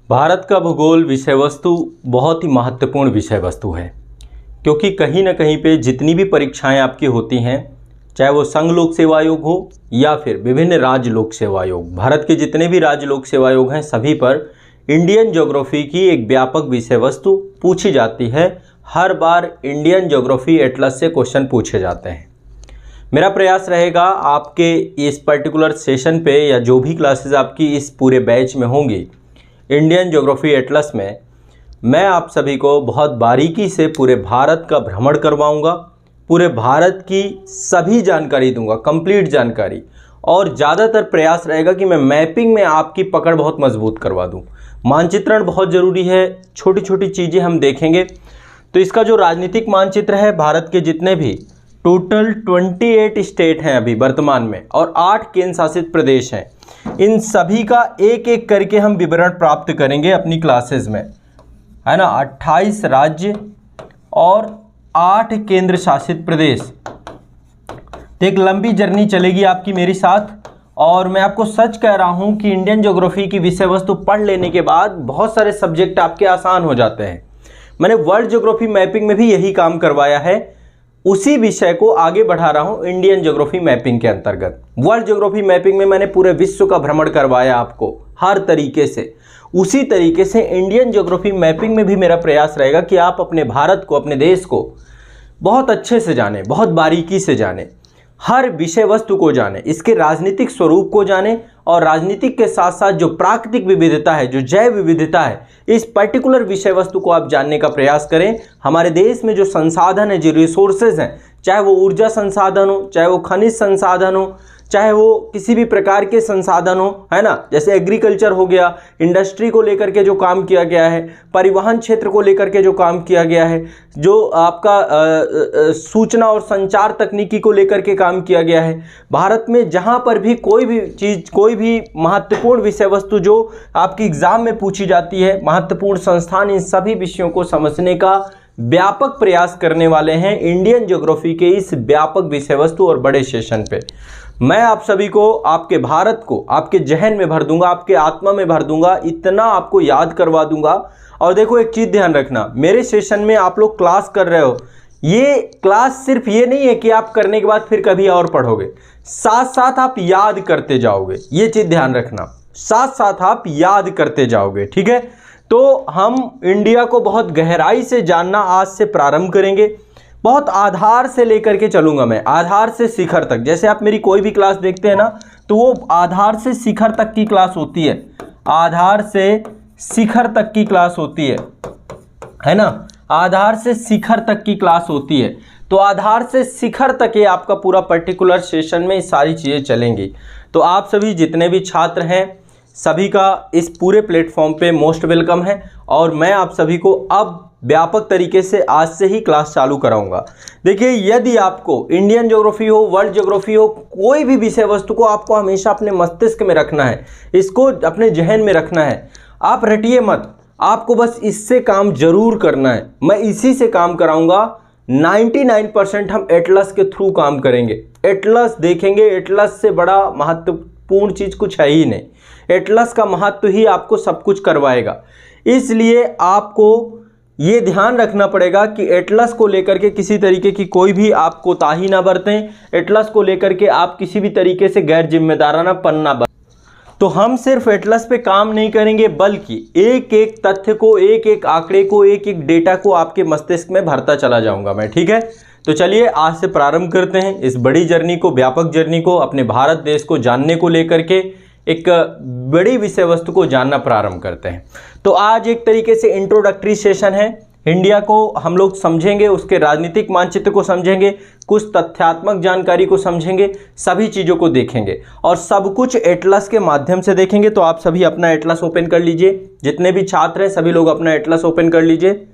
भारत का भूगोल विषय वस्तु बहुत ही महत्वपूर्ण विषय वस्तु है, क्योंकि कहीं ना कहीं पे जितनी भी परीक्षाएं आपकी होती हैं, चाहे वो संघ लोक सेवा आयोग हो या फिर विभिन्न राज्य लोक सेवा आयोग, भारत के जितने भी राज्य लोक सेवा आयोग हैं सभी पर इंडियन ज्योग्राफी की एक व्यापक विषय वस्तु पूछी जाती है। हर बार इंडियन ज्योग्राफी एटलस से क्वेश्चन पूछे जाते हैं। मेरा प्रयास रहेगा आपके इस पर्टिकुलर सेशन पे या जो भी क्लासेस आपकी इस पूरे बैच में होंगी इंडियन ज्योग्राफी एटलस में, मैं आप सभी को बहुत बारीकी से पूरे भारत का भ्रमण करवाऊंगा, पूरे भारत की सभी जानकारी दूंगा, कंप्लीट जानकारी। और ज़्यादातर प्रयास रहेगा कि मैं मैपिंग में आपकी पकड़ बहुत मजबूत करवा दूं। मानचित्रण बहुत ज़रूरी है, छोटी छोटी चीज़ें हम देखेंगे। तो इसका जो राजनीतिक मानचित्र है, भारत के जितने भी टोटल 28 स्टेट हैं अभी वर्तमान में और 8 केंद्र शासित प्रदेश हैं, इन सभी का एक एक करके हम विवरण प्राप्त करेंगे अपनी क्लासेस में, है ना। 28 राज्य और 8 केंद्र शासित प्रदेश। तो एक लंबी जर्नी चलेगी आपकी मेरे साथ। और मैं आपको सच कह रहा हूं कि इंडियन ज्योग्राफी की विषय वस्तु पढ़ लेने के बाद बहुत सारे सब्जेक्ट आपके आसान हो जाते हैं। मैंने वर्ल्ड ज्योग्राफी मैपिंग में भी यही काम करवाया है, उसी विषय को आगे बढ़ा रहा हूं इंडियन ज्योग्राफी मैपिंग के अंतर्गत। वर्ल्ड ज्योग्राफी मैपिंग में मैंने पूरे विश्व का भ्रमण करवाया आपको हर तरीके से, उसी तरीके से इंडियन ज्योग्राफी मैपिंग में भी मेरा प्रयास रहेगा कि आप अपने भारत को, अपने देश को बहुत अच्छे से जानें, बहुत बारीकी से जानें, हर विषय वस्तु को जानें, इसके राजनीतिक स्वरूप को जानें और राजनीतिक के साथ साथ जो प्राकृतिक विविधता है, जो जैव विविधता है, इस पर्टिकुलर विषय वस्तु को आप जानने का प्रयास करें। हमारे देश में जो संसाधन है, जो रिसोर्सेज हैं, चाहे वो ऊर्जा संसाधन हो, चाहे वो खनिज संसाधन हो, चाहे वो किसी भी प्रकार के संसाधन हो, है ना, जैसे एग्रीकल्चर हो गया, इंडस्ट्री को लेकर के जो काम किया गया है, परिवहन क्षेत्र को लेकर के जो काम किया गया है, जो आपका सूचना और संचार तकनीकी को लेकर के काम किया गया है, भारत में जहां पर भी कोई भी चीज़, कोई भी महत्वपूर्ण विषय वस्तु जो आपकी एग्जाम में पूछी जाती है, महत्वपूर्ण संस्थान, इन सभी विषयों को समझने का व्यापक प्रयास करने वाले हैं इंडियन ज्योग्राफी के इस व्यापक विषय वस्तु और बड़े सेशन पे। मैं आप सभी को, आपके भारत को आपके जहन में भर दूंगा, आपके आत्मा में भर दूंगा, इतना आपको याद करवा दूंगा। और देखो एक चीज़ ध्यान रखना, मेरे सेशन में आप लोग क्लास कर रहे हो, ये क्लास सिर्फ ये नहीं है कि आप करने के बाद फिर कभी और पढ़ोगे, साथ साथ आप याद करते जाओगे, ये चीज़ ध्यान रखना, साथ साथ आप याद करते जाओगे, ठीक है। तो हम इंडिया को बहुत गहराई से जानना आज से प्रारंभ करेंगे। बहुत आधार से लेकर के चलूंगा मैं, आधार से शिखर तक। जैसे आप मेरी कोई भी क्लास देखते हैं ना, तो वो आधार से शिखर तक की क्लास होती है, आधार से शिखर तक की क्लास होती है ना, आधार से शिखर तक की क्लास होती है। तो आधार से शिखर तक ये आपका पूरा पर्टिकुलर सेशन में सारी चीज़ें चलेंगी। तो आप सभी जितने भी छात्र हैं, सभी का इस पूरे प्लेटफॉर्म पे मोस्ट वेलकम है। और मैं आप सभी को अब व्यापक तरीके से आज से ही क्लास चालू कराऊंगा। देखिए, यदि आपको इंडियन ज्योग्राफी हो, वर्ल्ड ज्योग्राफी हो, कोई भी विषय वस्तु को आपको हमेशा अपने मस्तिष्क में रखना है, इसको अपने जहन में रखना है। आप रटिए मत, आपको बस इससे काम जरूर करना है। मैं इसी से काम कराऊंगा। 99% हम एटलस के थ्रू काम करेंगे, एटलस देखेंगे। एटलस से बड़ा महत्वपूर्ण चीज़ कुछ है ही नहीं। एटलस का महत्व ही आपको सब कुछ करवाएगा। इसलिए आपको ये ध्यान रखना पड़ेगा कि एटलस को लेकर के किसी तरीके की कोई भी आप कोताही ना बरतें, एटलस को लेकर के आप किसी भी तरीके से गैर जिम्मेदाराना पन्ना बरतें। तो हम सिर्फ एटलस पे काम नहीं करेंगे, बल्कि एक एक तथ्य को, एक एक आंकड़े को, एक एक डेटा को आपके मस्तिष्क में भरता चला जाऊंगा मैं, ठीक है। तो चलिए आज से प्रारंभ करते हैं इस बड़ी जर्नी को, व्यापक जर्नी को, अपने भारत देश को जानने को लेकर के एक बड़ी विषय वस्तु को जानना प्रारंभ करते हैं। तो आज एक तरीके से इंट्रोडक्टरी सेशन है। इंडिया को हम लोग समझेंगे, उसके राजनीतिक मानचित्र को समझेंगे, कुछ तथ्यात्मक जानकारी को समझेंगे, सभी चीज़ों को देखेंगे और सब कुछ एटलस के माध्यम से देखेंगे। तो आप सभी अपना एटलस ओपन कर लीजिए, जितने भी छात्र हैं सभी लोग अपना एटलस ओपन कर लीजिए,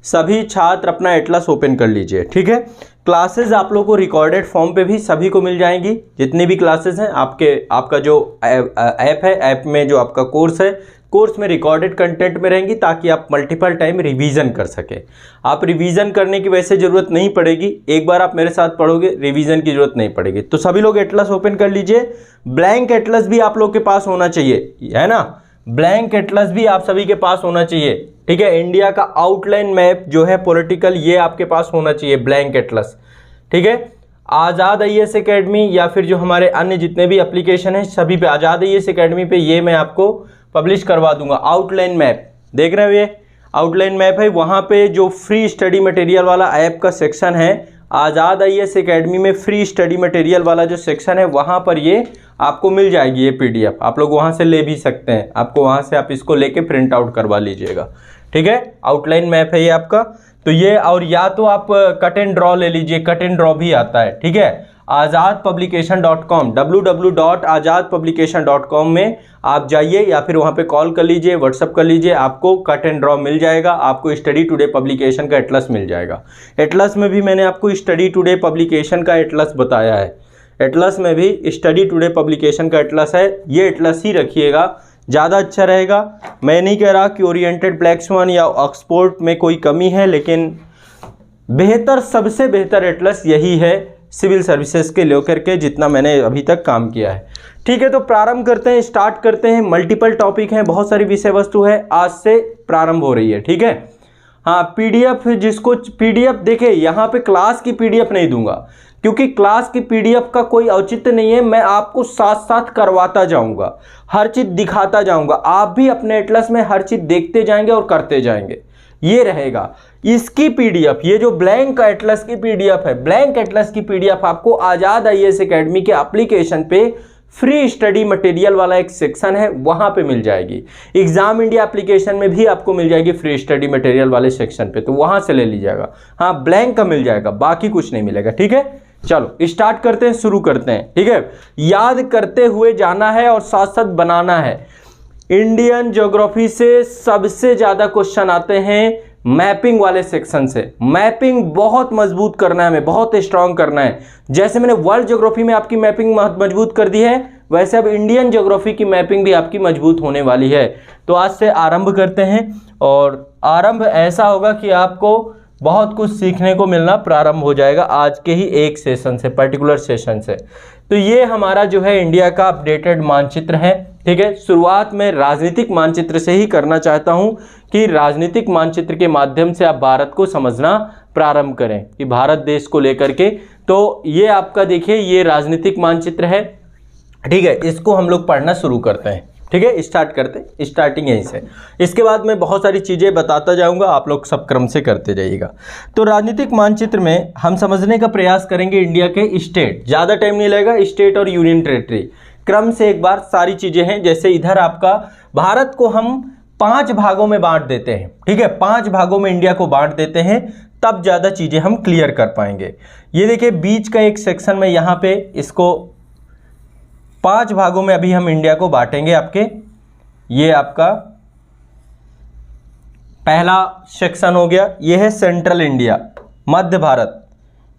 सभी छात्र अपना एटलस ओपन कर लीजिए, ठीक है। क्लासेस आप लोगों को रिकॉर्डेड फॉर्म पे भी सभी को मिल जाएंगी, जितनी भी क्लासेस हैं। आपका जो ऐप है, ऐप में जो आपका कोर्स है, कोर्स में रिकॉर्डेड कंटेंट में रहेंगी, ताकि आप मल्टीपल टाइम रिवीजन कर सके। आप रिवीजन करने की वैसे ज़रूरत नहीं पड़ेगी, एक बार आप मेरे साथ पढ़ोगे, रिवीजन की ज़रूरत नहीं पड़ेगी। तो सभी लोग एटलस ओपन कर लीजिए। ब्लैंक एटलस भी आप लोग के पास होना चाहिए, है ना। ब्लैंक एटलस भी आप सभी के पास होना चाहिए, ठीक है। इंडिया का आउटलाइन मैप जो है पॉलिटिकल, ये आपके पास होना चाहिए, ब्लैंक एटलस, ठीक है। आज़ाद IAS एकेडमी या फिर जो हमारे अन्य जितने भी एप्लीकेशन हैं सभी पे, आज़ाद IAS एकेडमी पे ये मैं आपको पब्लिश करवा दूंगा। आउटलाइन मैप देख रहे हो, ये आउटलाइन मैप है। वहाँ पे जो फ्री स्टडी मटेरियल वाला ऐप का सेक्शन है, आज़ाद IAS एकेडमी में फ्री स्टडी मटेरियल वाला जो सेक्शन है वहाँ पर ये आपको मिल जाएगी, ये PDF आप लोग वहाँ से ले भी सकते हैं। आपको वहाँ से आप इसको लेके प्रिंट आउट करवा लीजिएगा, ठीक है। आउटलाइन मैप है ये आपका। तो ये, और या तो आप कट एंड ड्रॉ ले लीजिए, कट एंड ड्रॉ भी आता है, ठीक है। azadpublication.com, www.azadpublication.com में आप जाइए या फिर वहाँ पे कॉल कर लीजिए, व्हाट्सअप कर लीजिए, आपको कट एंड ड्रॉ मिल जाएगा। आपको स्टडी टुडे पब्लिकेशन का एटलस मिल जाएगा। एटलस में भी मैंने आपको स्टडी टुडे पब्लिकेशन का एटलस बताया है। एटलस में भी स्टडी टुडे पब्लिकेशन का एटलस है, ये एटलस ही रखिएगा, ज़्यादा अच्छा रहेगा। मैं नहीं कह रहा कि ओरिएंटेड ब्लैक स्वान या ऑक्सफोर्ड में कोई कमी है, लेकिन बेहतर, सबसे बेहतर एटलस यही है सिविल सर्विसेज के लेकर के, जितना मैंने अभी तक काम किया है, ठीक है। तो प्रारंभ करते हैं, स्टार्ट करते हैं। मल्टीपल टॉपिक हैं, बहुत सारी विषय वस्तु है, आज से प्रारंभ हो रही है, ठीक है। हाँ, PDF जिसको PDF देखे, यहाँ पे क्लास की PDF नहीं दूंगा, क्योंकि क्लास की PDF का कोई औचित्य नहीं है। मैं आपको साथ साथ करवाता जाऊंगा, हर चीज़ दिखाता जाऊंगा, आप भी अपने एटलस में हर चीज़ देखते जाएंगे और करते जाएंगे, ये रहेगा। इसकी PDF, ये जो ब्लैंक एटलस की PDF है, ब्लैंक एटलस की PDF आपको आज़ाद IAS एकेडमी के एप्लीकेशन पे फ्री स्टडी मटेरियल वाला एक सेक्शन है, वहां पे मिल जाएगी। एग्जाम इंडिया एप्लीकेशन में भी आपको मिल जाएगी फ्री स्टडी मटेरियल वाले सेक्शन पे, तो वहां से ले लीजिएगा। हाँ, ब्लैंक का मिल जाएगा, बाकी कुछ नहीं मिलेगा, ठीक है। चलो स्टार्ट करते हैं, शुरू करते हैं, ठीक है। याद करते हुए जाना है और साथ साथ बनाना है। इंडियन ज्योग्राफी से सबसे ज्यादा क्वेश्चन आते हैं मैपिंग वाले सेक्शन से। मैपिंग बहुत मजबूत करना है, हमें बहुत स्ट्रांग करना है। जैसे मैंने वर्ल्ड ज्योग्राफी में आपकी मैपिंग मजबूत कर दी है, वैसे अब इंडियन ज्योग्राफी की मैपिंग भी आपकी मजबूत होने वाली है। तो आज से आरंभ करते हैं, और आरंभ ऐसा होगा कि आपको बहुत कुछ सीखने को मिलना प्रारंभ हो जाएगा आज के ही एक सेशन से, पर्टिकुलर सेशन से। तो ये हमारा जो है इंडिया का अपडेटेड मानचित्र है, ठीक है। शुरुआत में राजनीतिक मानचित्र से ही करना चाहता हूं कि राजनीतिक मानचित्र के माध्यम से आप भारत को समझना प्रारंभ करें कि भारत देश को लेकर के। तो ये आपका देखिए, ये राजनीतिक मानचित्र है, ठीक है। इसको हम लोग पढ़ना शुरू करते हैं, ठीक है। स्टार्ट करते, स्टार्टिंग यहीं से। इसके बाद मैं बहुत सारी चीज़ें बताता जाऊंगा, आप लोग सब क्रम से करते जाइएगा। तो राजनीतिक मानचित्र में हम समझने का प्रयास करेंगे इंडिया के स्टेट, ज़्यादा टाइम नहीं लगेगा, स्टेट और यूनियन टेरिटरी क्रम से एक बार सारी चीज़ें हैं। जैसे इधर आपका भारत को हम 5 भागों में बांट देते हैं, ठीक है। 5 भागों में इंडिया को बांट देते हैं, तब ज़्यादा चीज़ें हम क्लियर कर पाएंगे। ये देखिए बीच का एक सेक्शन में यहाँ पे इसको 5 भागों में अभी हम इंडिया को बांटेंगे आपके। ये आपका पहला सेक्शन हो गया, ये है सेंट्रल इंडिया, मध्य भारत,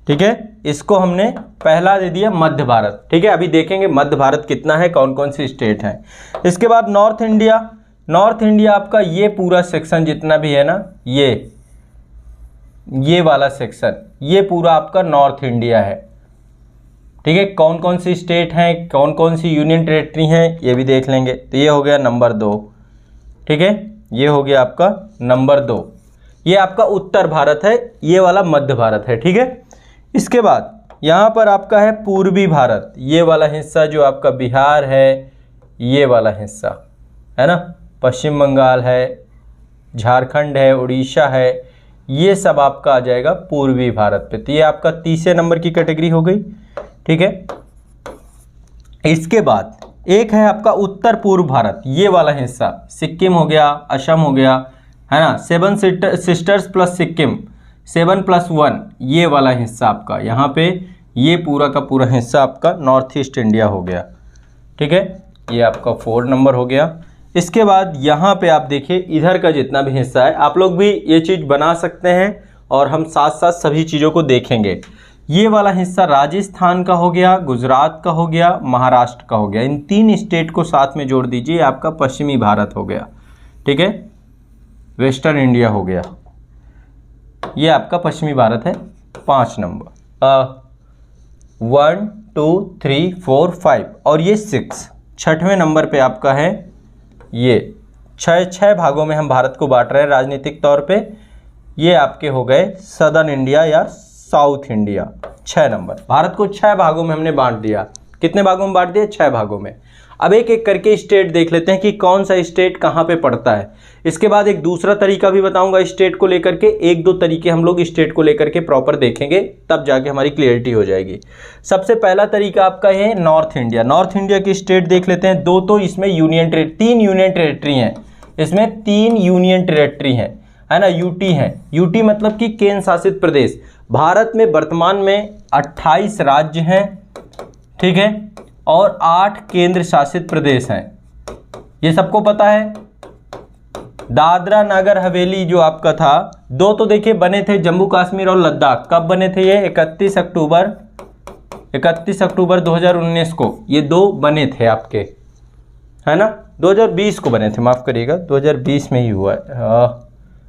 ठीक है। इसको हमने पहला दे दिया मध्य भारत, ठीक है। अभी देखेंगे मध्य भारत कितना है, कौन कौन सी स्टेट हैं। इसके बाद नॉर्थ इंडिया, नॉर्थ इंडिया आपका ये पूरा सेक्शन जितना भी है ना, ये वाला सेक्शन, ये पूरा आपका नॉर्थ इंडिया है, ठीक है। कौन कौन सी स्टेट हैं, कौन कौन सी यूनियन टेरिटरी हैं, ये भी देख लेंगे। तो ये हो गया नंबर 2, ठीक है। ये हो गया आपका नंबर 2। ये आपका उत्तर भारत है, ये वाला मध्य भारत है, ठीक है। इसके बाद यहाँ पर आपका है पूर्वी भारत, ये वाला हिस्सा जो आपका बिहार है, ये वाला हिस्सा है ना, पश्चिम बंगाल है, झारखंड है, उड़ीसा है, ये सब आपका आ जाएगा पूर्वी भारत पे। तो ये आपका तीसरे नंबर की कैटेगरी हो गई, ठीक है। इसके बाद एक है आपका उत्तर पूर्व भारत, ये वाला हिस्सा, सिक्किम हो गया, असम हो गया, है ना, 7 सिस्टर्स प्लस सिक्किम, 7+1, ये वाला हिस्सा आपका, यहाँ पे ये पूरा का पूरा हिस्सा आपका नॉर्थ ईस्ट इंडिया हो गया, ठीक है। ये आपका 4 नंबर हो गया। इसके बाद यहाँ पे आप देखिए इधर का जितना भी हिस्सा है, आप लोग भी ये चीज़ बना सकते हैं और हम साथ साथ सभी चीज़ों को देखेंगे। ये वाला हिस्सा राजस्थान का हो गया, गुजरात का हो गया, महाराष्ट्र का हो गया। इन 3 स्टेट को साथ में जोड़ दीजिए, आपका पश्चिमी भारत हो गया, ठीक है। वेस्टर्न इंडिया हो गया, ये आपका पश्चिमी भारत है। 5 नंबर, 1 2 3 4 5 और ये 6, 6वें नंबर पे आपका है ये छह भागों में हम भारत को बांट रहे हैं राजनीतिक तौर पे। ये आपके हो गए सदर्न इंडिया या साउथ इंडिया। 6 नंबर, भारत को 6 भागों में हमने बांट दिया। कितने भागों में बांट दिया? 6 भागों में। अब एक एक करके स्टेट देख लेते हैं कि कौन सा स्टेट कहाँ पे पड़ता है। इसके बाद एक दूसरा तरीका भी बताऊंगा स्टेट को लेकर के, एक दो तरीके हम लोग स्टेट को लेकर के प्रॉपर देखेंगे, तब जाके हमारी क्लियरिटी हो जाएगी। सबसे पहला तरीका आपका है नॉर्थ इंडिया। नॉर्थ इंडिया की स्टेट देख लेते हैं। दो तो इसमें तीन यूनियन टेरेटरी हैं, इसमें 3 यूनियन टेरेटरी हैं, है ना, यूटी है। यूटी मतलब कि केंद्र शासित प्रदेश। भारत में वर्तमान में 28 राज्य हैं, ठीक है, और 8 केंद्र शासित प्रदेश हैं। ये सबको पता है। दादरा नगर हवेली जो आपका था, 2 तो देखिए बने थे, जम्मू कश्मीर और लद्दाख। कब बने थे ये? 31 अक्टूबर 2019 को ये 2 बने थे आपके, है ना। 2020 को बने थे, माफ़ करिएगा, 2020 में ही हुआ है।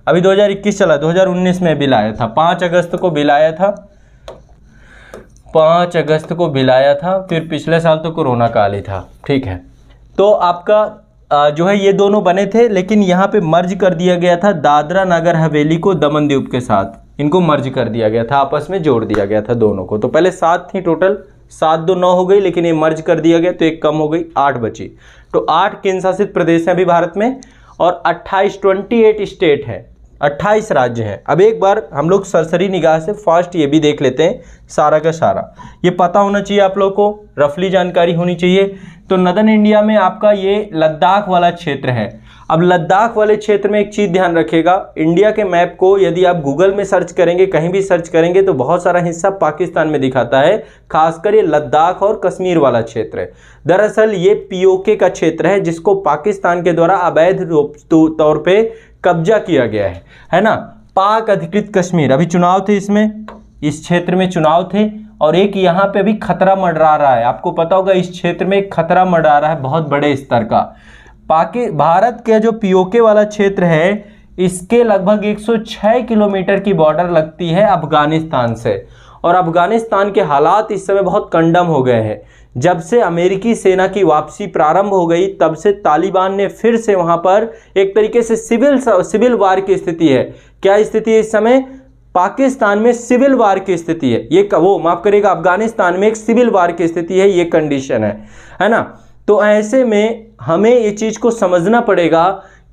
अभी 2021 चला, 2019 में बिल आया था। 5 अगस्त को बिल आया था, 5 अगस्त को बिल आया था। फिर पिछले साल तो कोरोना काल ही था, ठीक है। तो आपका जो है ये दोनों बने थे, लेकिन यहाँ पे मर्ज कर दिया गया था दादरा नगर हवेली को दमन दीव के साथ। इनको मर्ज कर दिया गया था, आपस में जोड़ दिया गया था दोनों को। तो पहले 7 थी टोटल, 7 2 9 हो गई, लेकिन ये मर्ज कर दिया गया तो एक कम हो गई, 8 बची। तो 8 केंद्र शासित प्रदेश हैं अभी भारत में, और 28 स्टेट है, 28 राज्य हैं। अब एक बार हम लोग सरसरी निगाह से फास्ट ये भी देख लेते हैं, सारा का सारा ये पता होना चाहिए आप लोग को, रफली जानकारी होनी चाहिए। तो नदर्न इंडिया में आपका ये लद्दाख वाला क्षेत्र है। अब लद्दाख वाले क्षेत्र में एक चीज़ ध्यान रखिएगा, इंडिया के मैप को यदि आप गूगल में सर्च करेंगे, कहीं भी सर्च करेंगे, तो बहुत सारा हिस्सा पाकिस्तान में दिखाता है, खासकर ये लद्दाख और कश्मीर वाला क्षेत्र है। दरअसल ये पीओके का क्षेत्र है, जिसको पाकिस्तान के द्वारा अवैध तौर पे कब्जा किया गया है ना। पाक अधिकृत कश्मीर, अभी चुनाव थे इसमें, इस क्षेत्र में चुनाव थे, और एक यहाँ पे भी खतरा मंडरा रहा है। आपको पता होगा इस क्षेत्र में एक खतरा मंडरा रहा है बहुत बड़े स्तर का। भारत के जो पीओके वाला क्षेत्र है, इसके लगभग 106 किलोमीटर की बॉर्डर लगती है अफगानिस्तान से, और अफगानिस्तान के हालात इस समय बहुत कंडम हो गए हैं। जब से अमेरिकी सेना की वापसी प्रारंभ हो गई, तब से तालिबान ने फिर से वहां पर एक तरीके से सिविल वार की स्थिति है। क्या स्थिति है इस समय? पाकिस्तान में सिविल वार की स्थिति है। ये वो माफ करिएगा, अफगानिस्तान में एक सिविल वार की स्थिति है, ये कंडीशन है ना। तो ऐसे में हमें ये चीज को समझना पड़ेगा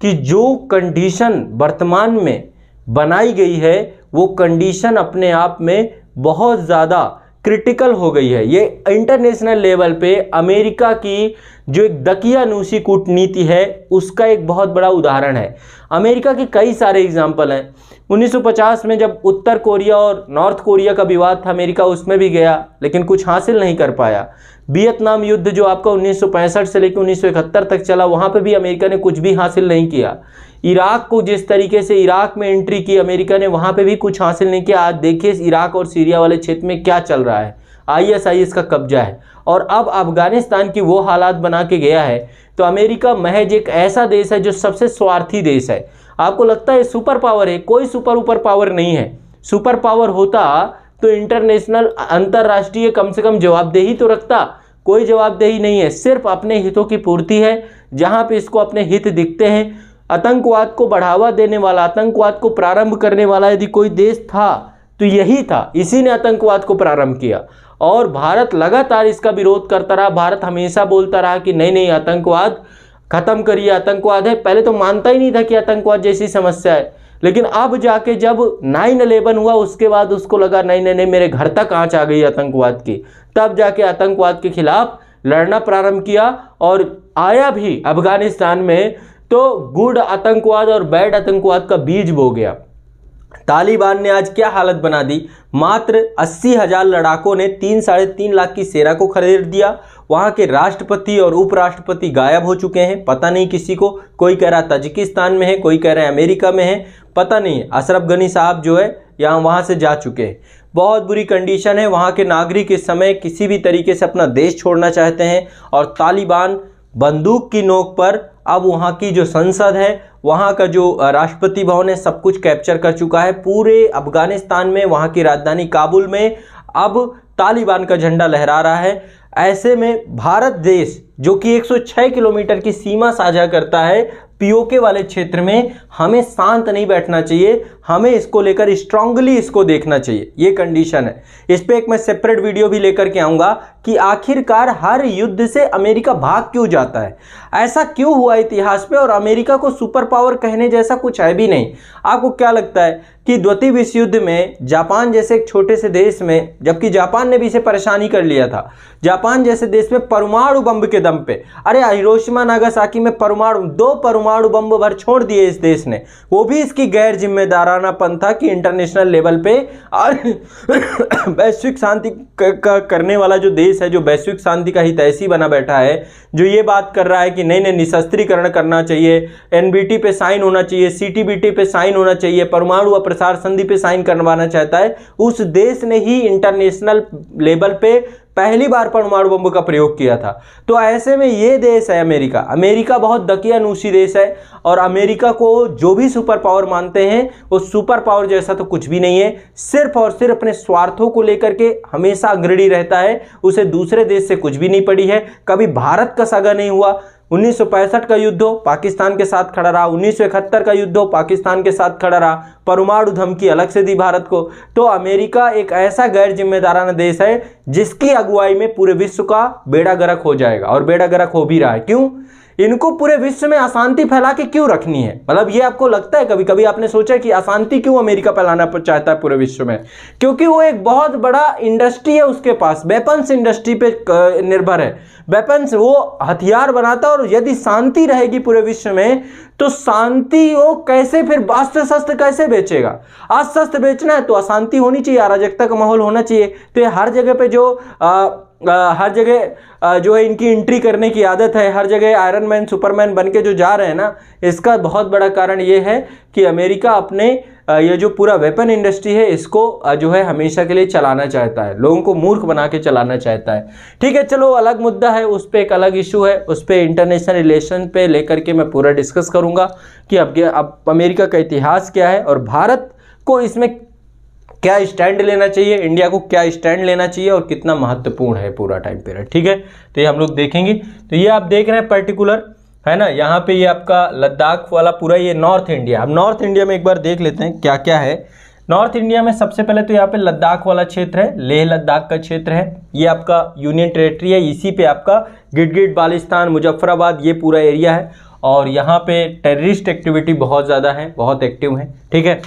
कि जो कंडीशन वर्तमान में बनाई गई है, वो कंडीशन अपने आप में बहुत ज़्यादा क्रिटिकल हो गई है। ये इंटरनेशनल लेवल पे अमेरिका की जो एक दकियानूसी कूटनीति है, उसका एक बहुत बड़ा उदाहरण है। अमेरिका के कई सारे एग्जाम्पल हैं। 1950 में जब उत्तर कोरिया और नॉर्थ कोरिया का विवाद था, अमेरिका उसमें भी गया, लेकिन कुछ हासिल नहीं कर पाया। वियतनाम युद्ध जो आपका 1965 से लेकर 1971 तक चला, वहाँ पे भी अमेरिका ने कुछ भी हासिल नहीं किया। इराक को जिस तरीके से इराक में एंट्री की अमेरिका ने, वहाँ पे भी कुछ हासिल नहीं किया। आज देखिए इराक और सीरिया वाले क्षेत्र में क्या चल रहा है, ISIS का कब्जा है, और अब अफगानिस्तान की वो हालात बना के गया है। तो अमेरिका महज एक ऐसा देश है जो सबसे स्वार्थी देश है। आपको लगता है सुपर पावर है? कोई सुपर पावर नहीं है। सुपर पावर होता तो इंटरनेशनल अंतर्राष्ट्रीय कम से कम जवाबदेही तो रखता। कोई जवाबदेही नहीं है, सिर्फ अपने हितों की पूर्ति है। जहां पे इसको अपने हित दिखते हैं, आतंकवाद को बढ़ावा देने वाला, आतंकवाद को प्रारंभ करने वाला यदि कोई देश था तो यही था। इसी ने आतंकवाद को प्रारंभ किया, और भारत लगातार इसका विरोध करता रहा। भारत हमेशा बोलता रहा कि नहीं नहीं, आतंकवाद खत्म करिए, आतंकवाद है। पहले तो मानता ही नहीं था कि आतंकवाद जैसी समस्या है, लेकिन अब जाके जब 9/11 हुआ, उसके बाद उसको लगा नहीं नहीं नहीं, मेरे घर तक आंच आ गई आतंकवाद की। तब जाके आतंकवाद के खिलाफ लड़ना प्रारंभ किया, और आया भी अफगानिस्तान में तो गुड आतंकवाद और बैड आतंकवाद का बीज बो गया। तालिबान ने आज क्या हालत बना दी, मात्र 80,000 लड़ाकों ने 3-3.5 लाख की सेना को खरीद दिया। वहाँ के राष्ट्रपति और उपराष्ट्रपति गायब हो चुके हैं, पता नहीं किसी को। कोई कह रहा तजिकिस्तान में है, कोई कह रहा है अमेरिका में है, पता नहीं है। अशरफ गनी साहब जो है यहाँ वहाँ से जा चुके हैं। बहुत बुरी कंडीशन है। वहाँ के नागरिक इस समय किसी भी तरीके से अपना देश छोड़ना चाहते हैं, और तालिबान बंदूक की नोक पर अब वहाँ की जो संसद है, वहाँ का जो राष्ट्रपति भवन है, सब कुछ कैप्चर कर चुका है। पूरे अफगानिस्तान में, वहाँ की राजधानी काबुल में अब तालिबान का झंडा लहरा रहा है। ऐसे में भारत देश जो कि 106 किलोमीटर की सीमा साझा करता है पीओके वाले क्षेत्र में हमें शांत नहीं बैठना चाहिए, हमें इसको लेकर स्ट्रांगली इसको देखना चाहिए, ये कंडीशन है। इस पे एक मैं सेपरेट वीडियो भी लेकर के आऊंगा कि आखिरकार हर युद्ध से अमेरिका भाग क्यों जाता है, ऐसा क्यों हुआ इतिहास पे, और अमेरिका को सुपर पावर कहने जैसा कुछ है भी नहीं। आपको क्या लगता है कि द्वितीय विश्व युद्ध में जापान जैसे एक छोटे से देश में, जबकि जापान ने भी इसे परेशानी कर लिया था, जापान जैसे देश में परमाणु बम के दम पे, अरे हिरोशिमा नागासाकी में दो परमाणु बम भर छोड़ दिए इस देश ने, वो भी इसकी गैर जिम्मेदारानापन था कि इंटरनेशनल लेवल पे और वैश्विक शांति करने वाला जो देश है, जो वैश्विक शांति का हितैषी बना बैठा है, जो ये बात कर रहा है कि नहीं निशस्त्रीकरण करना चाहिए, एनबीटी पे साइन होना चाहिए, सीटीबीटी पे साइन होना चाहिए, परमाणु अप्रसार संधि पे साइन करवाना चाहता है, उस देश ने ही इंटरनेशनल लेवल पे पहली बार परमाणु बम का प्रयोग किया था। तो ऐसे में ये देश है अमेरिका, अमेरिका बहुत दकियानूसी देश है, और अमेरिका को जो भी सुपर पावर मानते हैं वो सुपर पावर जैसा तो कुछ भी नहीं है, सिर्फ और सिर्फ अपने स्वार्थों को लेकर के हमेशा अग्रणी रहता है, उसे दूसरे देश से कुछ भी नहीं पड़ी है, कभी भारत का सगा नहीं हुआ। 1965 का युद्ध हो पाकिस्तान के साथ खड़ा रहा, 1971 का युद्ध हो पाकिस्तान के साथ खड़ा रहा, परमाणु धमकी अलग से दी भारत को। तो अमेरिका एक ऐसा गैर जिम्मेदाराना देश है जिसकी अगुवाई में पूरे विश्व का बेड़ा गर्क हो जाएगा, और बेड़ा गर्क हो भी रहा है। क्यों? इनको पूरे विश्व में अशांति फैला के क्यों रखनी है? मतलब ये आपको लगता है, कभी कभी आपने सोचा कि अशांति क्यों अमेरिका फैलाना चाहता है पूरे विश्व में? क्योंकि वो एक बहुत बड़ा इंडस्ट्री है, उसके पास वेपन्स इंडस्ट्री पे निर्भर है, वेपन्स वो हथियार बनाता है, और यदि शांति रहेगी पूरे विश्व में तो शांति वो कैसे फिर अस्त्र शस्त्र कैसे बेचेगा? अस्त्र शस्त्र बेचना है तो अशांति होनी चाहिए, अराजकता का माहौल होना चाहिए। तो ये हर जगह पे जो हर जगह जो है इनकी एंट्री करने की आदत है, हर जगह आयरन मैन सुपरमैन बन के जो जा रहे हैं ना, इसका बहुत बड़ा कारण ये है कि अमेरिका अपने ये जो पूरा वेपन इंडस्ट्री है इसको जो है हमेशा के लिए चलाना चाहता है, लोगों को मूर्ख बना के चलाना चाहता है। ठीक है, चलो अलग मुद्दा है, उस पर एक अलग इशू है, उस पर इंटरनेशनल रिलेशन पे लेकर के मैं पूरा डिस्कस करूंगा कि अब अमेरिका का इतिहास क्या है और भारत को इसमें क्या स्टैंड लेना चाहिए, इंडिया को क्या स्टैंड लेना चाहिए और कितना महत्वपूर्ण है पूरा टाइम पीरियड। ठीक है, तो ये हम लोग देखेंगे। तो ये आप देख रहे हैं पर्टिकुलर है ना, यहाँ पे ये आपका लद्दाख वाला पूरा ये नॉर्थ इंडिया। अब नॉर्थ इंडिया में एक बार देख लेते हैं क्या क्या है। नॉर्थ इंडिया में सबसे पहले तो यहाँ पे लद्दाख वाला क्षेत्र है, लेह लद्दाख का क्षेत्र है, ये आपका यूनियन टेरिटरी है, इसी पे आपका गिलगित बाल्टिस्तान मुजफ्फराबाद ये पूरा एरिया है, और यहाँ पे टेररिस्ट एक्टिविटी बहुत ज़्यादा है, बहुत एक्टिव है। ठीक है,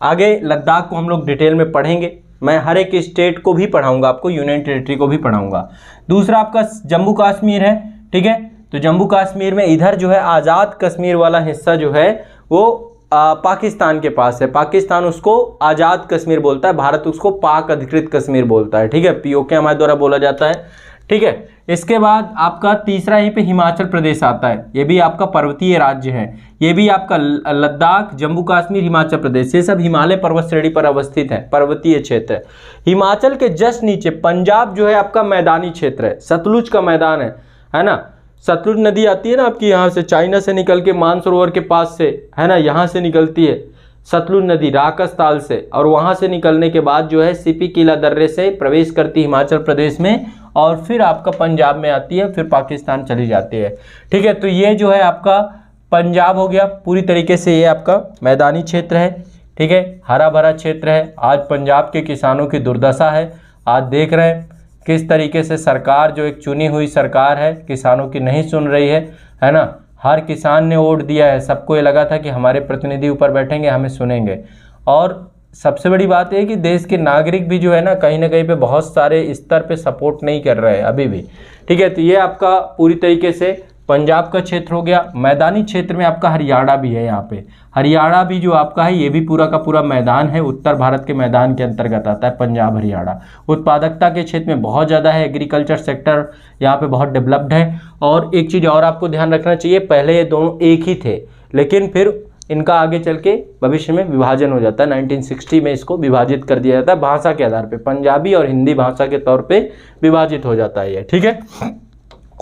आगे लद्दाख को हम लोग डिटेल में पढ़ेंगे, मैं हर एक स्टेट को भी पढ़ाऊंगा, आपको यूनियन टेरिटरी को भी पढ़ाऊंगा। दूसरा आपका जम्मू कश्मीर है। ठीक है, तो जम्मू कश्मीर में इधर जो है आज़ाद कश्मीर वाला हिस्सा जो है वो पाकिस्तान के पास है, पाकिस्तान उसको आज़ाद कश्मीर बोलता है, भारत उसको पाक अधिकृत कश्मीर बोलता है। ठीक है, पीओके हमारे द्वारा बोला जाता है। ठीक है, इसके बाद आपका तीसरा यहीं पे हिमाचल प्रदेश आता है, ये भी आपका पर्वतीय राज्य है, ये भी आपका लद्दाख जम्मू कश्मीर हिमाचल प्रदेश ये सब हिमालय पर्वत श्रेणी पर अवस्थित है, पर्वतीय क्षेत्र है। हिमाचल के जस्ट नीचे पंजाब जो है आपका मैदानी क्षेत्र है, सतलुज का मैदान है ना, सतलुज नदी आती है ना आपकी यहाँ से, चाइना से निकल के मानसरोवर के पास से है ना, यहाँ से निकलती है सतलुज नदी राकस ताल से, और वहाँ से निकलने के बाद जो है सीपी किला दर्रे से प्रवेश करती है हिमाचल प्रदेश में, और फिर आपका पंजाब में आती है, फिर पाकिस्तान चली जाती है। ठीक है, तो ये जो है आपका पंजाब हो गया पूरी तरीके से, ये आपका मैदानी क्षेत्र है। ठीक है, हरा भरा क्षेत्र है। आज पंजाब के किसानों की दुर्दशा है, आज देख रहे हैं किस तरीके से सरकार जो एक चुनी हुई सरकार है किसानों की नहीं सुन रही है ना। हर किसान ने वोट दिया है, सबको ये लगा था कि हमारे प्रतिनिधि ऊपर बैठेंगे, हमें सुनेंगे, और सबसे बड़ी बात है कि देश के नागरिक भी जो है ना कहीं पे बहुत सारे स्तर पे सपोर्ट नहीं कर रहे हैं अभी भी। ठीक है, तो ये आपका पूरी तरीके से पंजाब का क्षेत्र हो गया। मैदानी क्षेत्र में आपका हरियाणा भी है, यहाँ पे हरियाणा भी जो आपका है ये भी पूरा का पूरा मैदान है, उत्तर भारत के मैदान के अंतर्गत आता है पंजाब हरियाणा। उत्पादकता के क्षेत्र में बहुत ज़्यादा है, एग्रीकल्चर सेक्टर यहाँ पे बहुत डेवलप्ड है। और एक चीज़ और आपको ध्यान रखना चाहिए, पहले ये दोनों एक ही थे, लेकिन फिर इनका आगे चल के भविष्य में विभाजन हो जाता है। 1960 में इसको विभाजित कर दिया जाता है भाषा के आधार पे, पंजाबी और हिंदी भाषा के तौर पे विभाजित हो जाता है ये। ठीक है,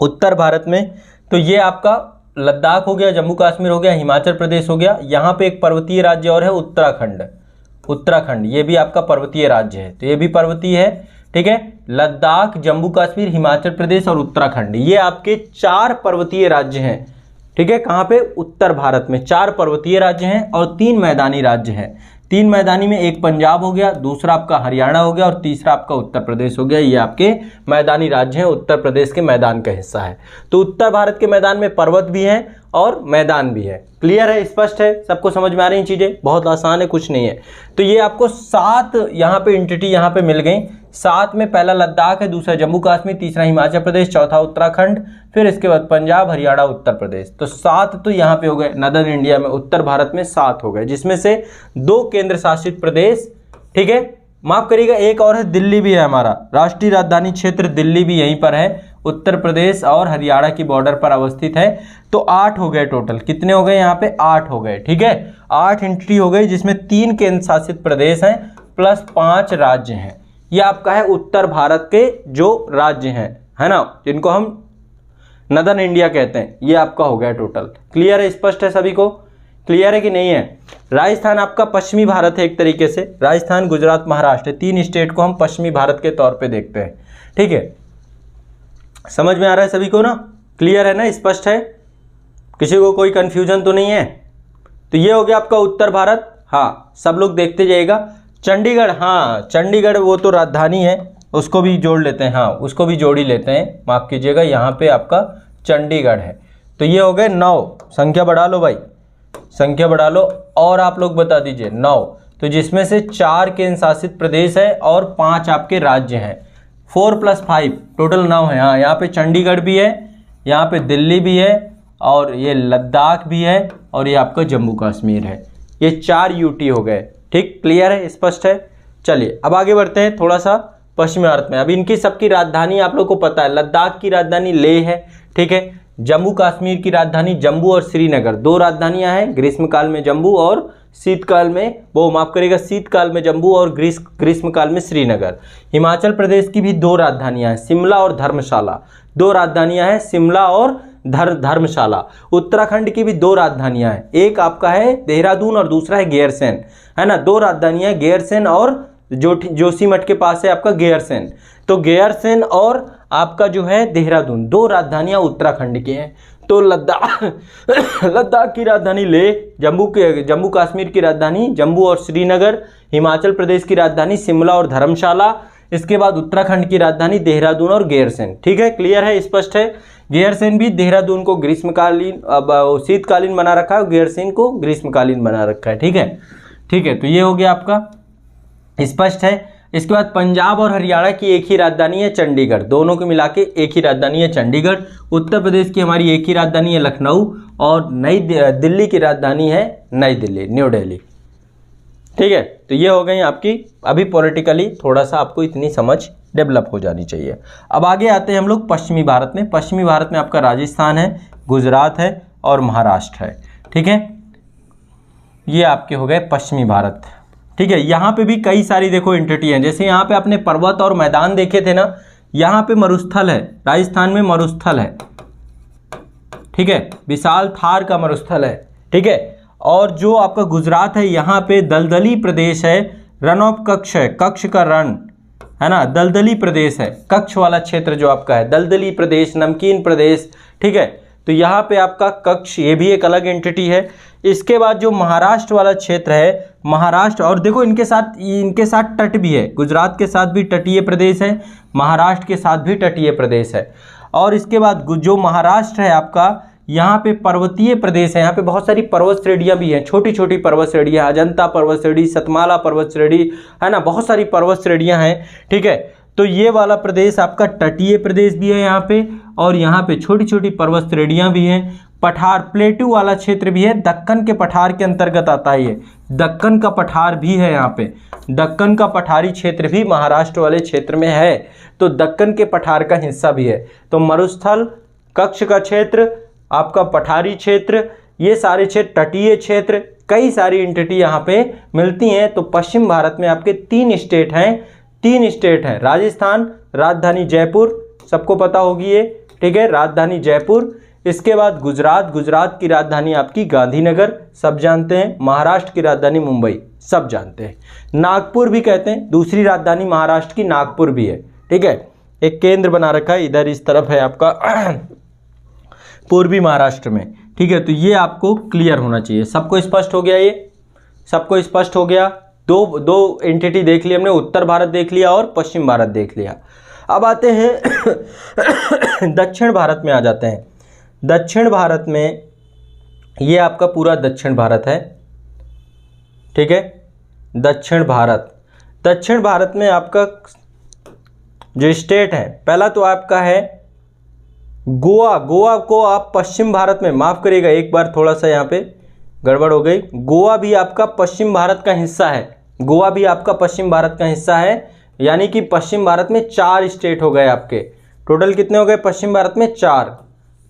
उत्तर भारत में तो ये आपका लद्दाख हो गया, जम्मू कश्मीर हो गया, हिमाचल प्रदेश हो गया। यहाँ पे एक पर्वतीय राज्य और है उत्तराखंड, उत्तराखंड ये भी आपका पर्वतीय राज्य है, तो ये भी पर्वतीय है। ठीक है, लद्दाख जम्मू कश्मीर हिमाचल प्रदेश और उत्तराखंड ये आपके 4 पर्वतीय राज्य हैं। ठीक है। कहाँ पे? उत्तर भारत में 4 पर्वतीय राज्य हैं और 3 मैदानी राज्य हैं। 3 मैदानी में एक पंजाब हो गया, दूसरा आपका हरियाणा हो गया और तीसरा आपका उत्तर प्रदेश हो गया। ये आपके मैदानी राज्य हैं, उत्तर प्रदेश के मैदान का हिस्सा है। तो उत्तर भारत के मैदान में पर्वत भी हैं और मैदान भी है। क्लियर है, स्पष्ट है, सबको समझ में आ रही चीज़ें? बहुत आसान है, कुछ नहीं है। तो ये आपको 7 यहाँ पे एंटिटी यहाँ पे मिल गई। 7 में पहला लद्दाख है, दूसरा जम्मू कश्मीर, तीसरा हिमाचल प्रदेश, चौथा उत्तराखंड, फिर इसके बाद पंजाब, हरियाणा, उत्तर प्रदेश। तो 7 तो यहाँ पे हो गए नदर इंडिया में, उत्तर भारत में 7 हो गए, जिसमें से 2 केंद्र शासित प्रदेश, ठीक है, माफ करिएगा, एक और है दिल्ली भी है, हमारा राष्ट्रीय राजधानी क्षेत्र दिल्ली भी यहीं पर है, उत्तर प्रदेश और हरियाणा की बॉर्डर पर अवस्थित है। तो 8 हो गए टोटल। कितने हो गए यहाँ पे? 8 हो गए, ठीक है। 8 एंटिटी हो गई, जिसमें 3 केंद्र शासित प्रदेश हैं प्लस 5 राज्य हैं। ये आपका है उत्तर भारत के जो राज्य हैं, है ना, जिनको हम नदर्न इंडिया कहते हैं। ये आपका हो गया टोटल। क्लियर है, स्पष्ट है सभी को? क्लियर है कि नहीं है? राजस्थान आपका पश्चिमी भारत है एक तरीके से। राजस्थान, गुजरात, महाराष्ट्र, 3 स्टेट को हम पश्चिमी भारत के तौर पे देखते हैं, ठीक है। समझ में आ रहा है सभी को ना? क्लियर है ना, स्पष्ट है? किसी को कोई कंफ्यूजन तो नहीं है? तो ये हो गया आपका उत्तर भारत। हाँ, सब लोग देखते जाइएगा। चंडीगढ़, हाँ चंडीगढ़ वो तो राजधानी है, उसको भी जोड़ लेते हैं। हाँ, उसको भी जोड़ ही लेते हैं, माफ़ कीजिएगा। यहाँ पे आपका चंडीगढ़ है। तो ये हो गए 9। संख्या बढ़ा लो भाई, संख्या बढ़ा लो। और आप लोग बता दीजिए 9। तो जिसमें से 4 केंद्र शासित प्रदेश है और 5 आपके राज्य हैं। 4 + 5 टोटल 9 है। हाँ, यहाँ पे चंडीगढ़ भी है, यहाँ पे दिल्ली भी है, और ये लद्दाख भी है, और ये आपका जम्मू कश्मीर है। ये 4 यूटी हो गए, ठीक। क्लियर है, स्पष्ट है? चलिए अब आगे बढ़ते हैं थोड़ा सा पश्चिमी भारत में। अब इनकी सबकी राजधानी आप लोग को पता है। लद्दाख की राजधानी लेह है, ठीक है। जम्मू कश्मीर की राजधानी जम्मू और श्रीनगर, 2 राजधानियां हैं। ग्रीष्मकाल में जम्मू और शीतकाल में, वो माफ करिएगा, शीतकाल में जम्मू और ग्रीष्मकाल में श्रीनगर। हिमाचल प्रदेश की भी 2 राजधानियां हैं, शिमला और धर्मशाला। 2 राजधानियां हैं, शिमला और धर्मशाला। उत्तराखंड की भी 2 राजधानियां हैं, एक आपका है देहरादून और दूसरा है गैरसैंण, है ना। 2 राजधानियां, गैरसैंण और जोशीमठ के पास है आपका गैरसैंण। तो गैरसैंण और आपका जो है देहरादून, 2 राजधानियां उत्तराखंड की हैं। तो लद्दाख की राजधानी लेह, जम्मू कश्मीर की राजधानी जम्मू और श्रीनगर, हिमाचल प्रदेश की राजधानी शिमला और धर्मशाला, इसके बाद उत्तराखंड की राजधानी देहरादून और गैरसैंण, ठीक है। क्लियर है, स्पष्ट है? गैरसैंण भी देहरादून को ग्रीष्मकालीन, शीतकालीन बना रखा है, गैरसैंण को ग्रीष्मकालीन बना रखा है, ठीक है। ठीक है, तो ये हो गया आपका, स्पष्ट है। इसके बाद पंजाब और हरियाणा की एक ही राजधानी है चंडीगढ़, दोनों को मिला के एक ही राजधानी है चंडीगढ़। उत्तर प्रदेश की हमारी एक ही राजधानी है लखनऊ, और नई दिल्ली की राजधानी है नई दिल्ली, न्यू दिल्ली, ठीक है। तो ये हो गई आपकी, अभी पॉलिटिकली थोड़ा सा आपको इतनी समझ डेवलप हो जानी चाहिए। अब आगे आते हैं हम लोग पश्चिमी भारत में। पश्चिमी भारत में आपका राजस्थान है, गुजरात है और महाराष्ट्र है, ठीक है। ये आपके हो गए पश्चिमी भारत, ठीक है। यहाँ पे भी कई सारी देखो एंटिटी हैं, जैसे यहाँ पे आपने पर्वत और मैदान देखे थे ना, यहाँ पे मरुस्थल है, राजस्थान में मरुस्थल है, ठीक है, विशाल थार का मरुस्थल है, ठीक है। और जो आपका गुजरात है, यहाँ पे दलदली प्रदेश है, रन ऑफ कच्छ है, कच्छ का रण है ना, दलदली प्रदेश है, कच्छ वाला क्षेत्र जो आपका है, दलदली प्रदेश, नमकीन प्रदेश, ठीक है। तो यहाँ पे आपका कच्छ, ये भी एक अलग एंटिटी है। इसके बाद जो महाराष्ट्र वाला क्षेत्र है, महाराष्ट्र, और देखो इनके साथ तट भी है, गुजरात के साथ भी तटीय प्रदेश है, महाराष्ट्र के साथ भी तटीय प्रदेश है। और इसके बाद जो महाराष्ट्र है आपका, यहाँ पे पर्वतीय प्रदेश है, यहाँ पे बहुत सारी पर्वत श्रेणियाँ भी हैं, छोटी छोटी पर्वत श्रेणियाँ, अजंता पर्वत श्रेणी, सतमाला पर्वत श्रेणी, है ना, बहुत सारी पर्वत श्रेणियाँ हैं, ठीक है। तो ये वाला प्रदेश आपका तटीय प्रदेश भी है यहाँ पे, और यहाँ पे छोटी छोटी पर्वत श्रेणियाँ भी हैं। पठार, प्लेटू वाला क्षेत्र भी है, दक्कन के पठार के अंतर्गत आता है ये, दक्कन का पठार भी है यहाँ पे, दक्कन का पठारी क्षेत्र भी महाराष्ट्र वाले क्षेत्र में है, तो दक्कन के पठार का हिस्सा भी है। तो मरुस्थल, कच्छ का क्षेत्र, आपका पठारी क्षेत्र, ये सारे क्षेत्र, तटीय क्षेत्र, कई सारी एंटिटी यहाँ पे मिलती हैं। तो पश्चिम भारत में आपके 3 स्टेट हैं, राजस्थान, राजधानी जयपुर, सबको पता होगी ये, ठीक है, राजधानी जयपुर। इसके बाद गुजरात की राजधानी आपकी गांधीनगर, सब जानते हैं। महाराष्ट्र की राजधानी मुंबई, सब जानते हैं। नागपुर भी कहते हैं, दूसरी राजधानी महाराष्ट्र की नागपुर भी है, ठीक है। एक केंद्र बना रखा है इधर, इस तरफ है आपका पूर्वी महाराष्ट्र में, ठीक है, तो ये आपको क्लियर होना चाहिए। सबको स्पष्ट हो गया? ये सबको स्पष्ट हो गया? दो एंटिटी देख ली हमने, उत्तर भारत देख लिया और पश्चिम भारत देख लिया। अब आते हैं दक्षिण भारत में आ जाते हैं। दक्षिण भारत में ये आपका पूरा दक्षिण भारत है, ठीक है। दक्षिण भारत में आपका जो स्टेट है, पहला तो आपका है गोवा। गोवा को आप पश्चिम भारत में, माफ़ करिएगा एक बार थोड़ा सा यहाँ पे गड़बड़ हो गई। गोवा भी आपका पश्चिम भारत का हिस्सा है। गोवा भी आपका पश्चिम भारत का हिस्सा है, यानी कि पश्चिम भारत में 4 स्टेट हो गए आपके। टोटल कितने हो गए पश्चिम भारत में? 4।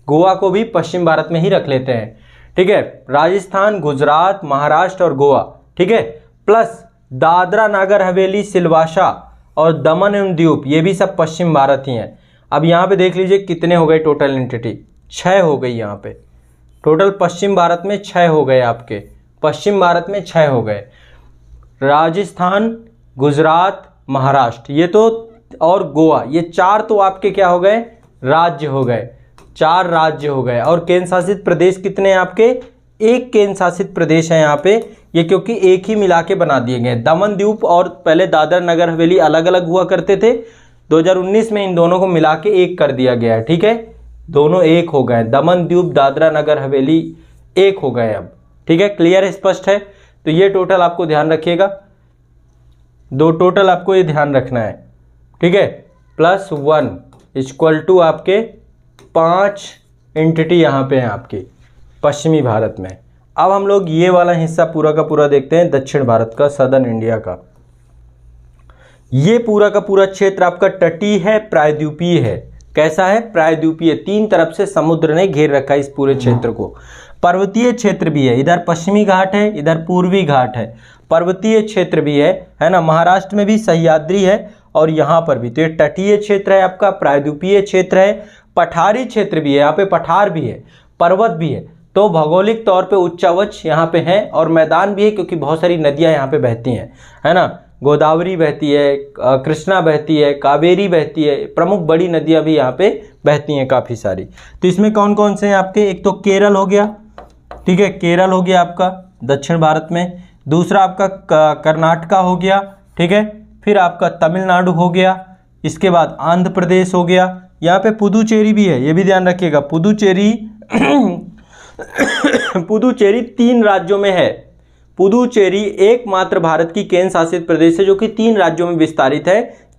गोवा को भी पश्चिम भारत में ही रख लेते हैं, ठीक है। राजस्थान, गुजरात, महाराष्ट्र और गोवा, ठीक है, प्लस दादरा नागर हवेली, सिलवासा और दमन एवं दीव, ये भी सब पश्चिम भारत ही हैं। अब यहाँ पे देख लीजिए कितने हो गए टोटल एंटिटी, 6 हो गई यहाँ पे। टोटल पश्चिम भारत में 6 हो गए आपके, पश्चिम भारत में 6 हो गए। राजस्थान, गुजरात, महाराष्ट्र ये तो, और गोवा, ये 4 तो आपके क्या हो गए? राज्य हो गए, 4 राज्य हो गए। और केंद्र शासित प्रदेश कितने हैं आपके? 1 केंद्र शासित प्रदेश है यहाँ पे, ये क्योंकि एक ही मिला के बना दिए गए। दमन दीव और पहले दादरा नगर हवेली अलग अलग हुआ करते थे, 2019 में इन दोनों को मिला के एक कर दिया गया है, ठीक है। दोनों एक हो गए, दमन दीव दादरा नगर हवेली एक हो गए अब, ठीक है। क्लियर है, स्पष्ट है? तो ये टोटल आपको ध्यान रखिएगा, 2 टोटल आपको ये ध्यान रखना है, ठीक है। +1 इक्वल टू आपके 5 एंटिटी यहाँ पे हैं आपकी पश्चिमी भारत में। अब हम लोग ये वाला हिस्सा पूरा का पूरा देखते हैं, दक्षिण भारत का, सदर्न इंडिया का। ये पूरा का पूरा क्षेत्र आपका तटीय है, प्रायद्वीपीय है। कैसा है? प्रायद्वीपीय, 3 तरफ से समुद्र ने घेर रखा है इस पूरे क्षेत्र को। पर्वतीय क्षेत्र भी है, इधर पश्चिमी घाट है, इधर पूर्वी घाट है, पर्वतीय क्षेत्र भी है ना। महाराष्ट्र में भी सह्याद्री है और यहाँ पर भी, तो ये तटीय क्षेत्र है आपका, प्रायद्वीपीय क्षेत्र है, पठारी क्षेत्र भी है, यहाँ पे पठार भी है, पर्वत भी है। तो भौगोलिक तौर पे उच्चावच यहाँ पे है, और मैदान भी है क्योंकि बहुत सारी नदियाँ यहाँ पे बहती हैं, है ना। गोदावरी बहती है, कृष्णा बहती है, कावेरी बहती है, प्रमुख बड़ी नदियाँ भी यहाँ पे बहती हैं काफ़ी सारी। तो इसमें कौन कौन से हैं आपके? एक तो केरल हो गया, ठीक है, केरल हो गया आपका दक्षिण भारत में। दूसरा आपका कर्नाटका हो गया, ठीक है। फिर आपका तमिलनाडु हो गया, इसके बाद आंध्र प्रदेश हो गया। यहाँ पे पुदुचेरी भी है, ये भी ध्यान रखिएगा। पुदुचेरी पुदुचेरी 3 राज्यों में है। पुदुचेरी एकमात्र भारत की केंद्र शासित प्रदेश है जो कि 3 राज्यों में विस्तारित है।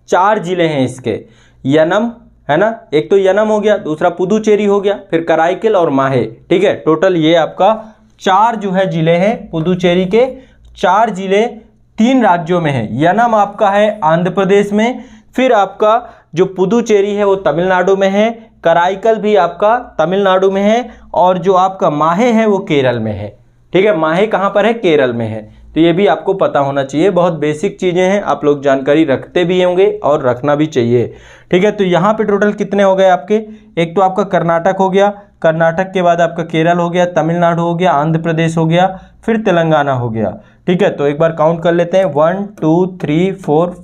4 जिले हैं इसके, यनम है ना, एक तो यनम हो गया, दूसरा पुदुचेरी हो गया, फिर कराईकल और माहे, ठीक है। टोटल ये आपका 4 जो है जिले हैं पुदुचेरी के, 4 जिले 3 राज्यों में है। यनम आपका है आंध्र प्रदेश में, फिर आपका जो पुदुचेरी है वो तमिलनाडु में है, कराईकल भी आपका तमिलनाडु में है, और जो आपका माहे है वो केरल में है, ठीक है। माहे कहाँ पर है? केरल में है। तो ये भी आपको पता होना चाहिए, बहुत बेसिक चीज़ें हैं, आप लोग जानकारी रखते भी होंगे और रखना भी चाहिए, ठीक है। तो यहाँ पे टोटल कितने हो गए आपके? एक तो आपका कर्नाटक हो गया, कर्नाटक के बाद आपका केरल हो गया, तमिलनाडु हो गया, आंध्र प्रदेश हो गया, फिर तेलंगाना हो गया, ठीक है। तो एक बार काउंट कर लेते हैं, 1 2 3 4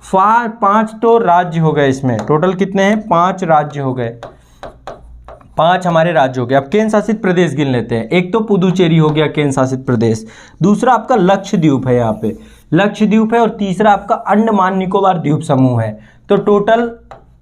5 5 तो राज्य हो गए इसमें। टोटल कितने हैं? 5 राज्य हो गए, 5 हमारे राज्य हो गए। अब केंद्र शासित प्रदेश गिन लेते हैं। एक तो पुदुचेरी हो गया केंद्र शासित प्रदेश, दूसरा आपका लक्षद्वीप है, यहाँ पे लक्षद्वीप है, और तीसरा आपका अंडमान निकोबार द्वीप समूह है। तो टोटल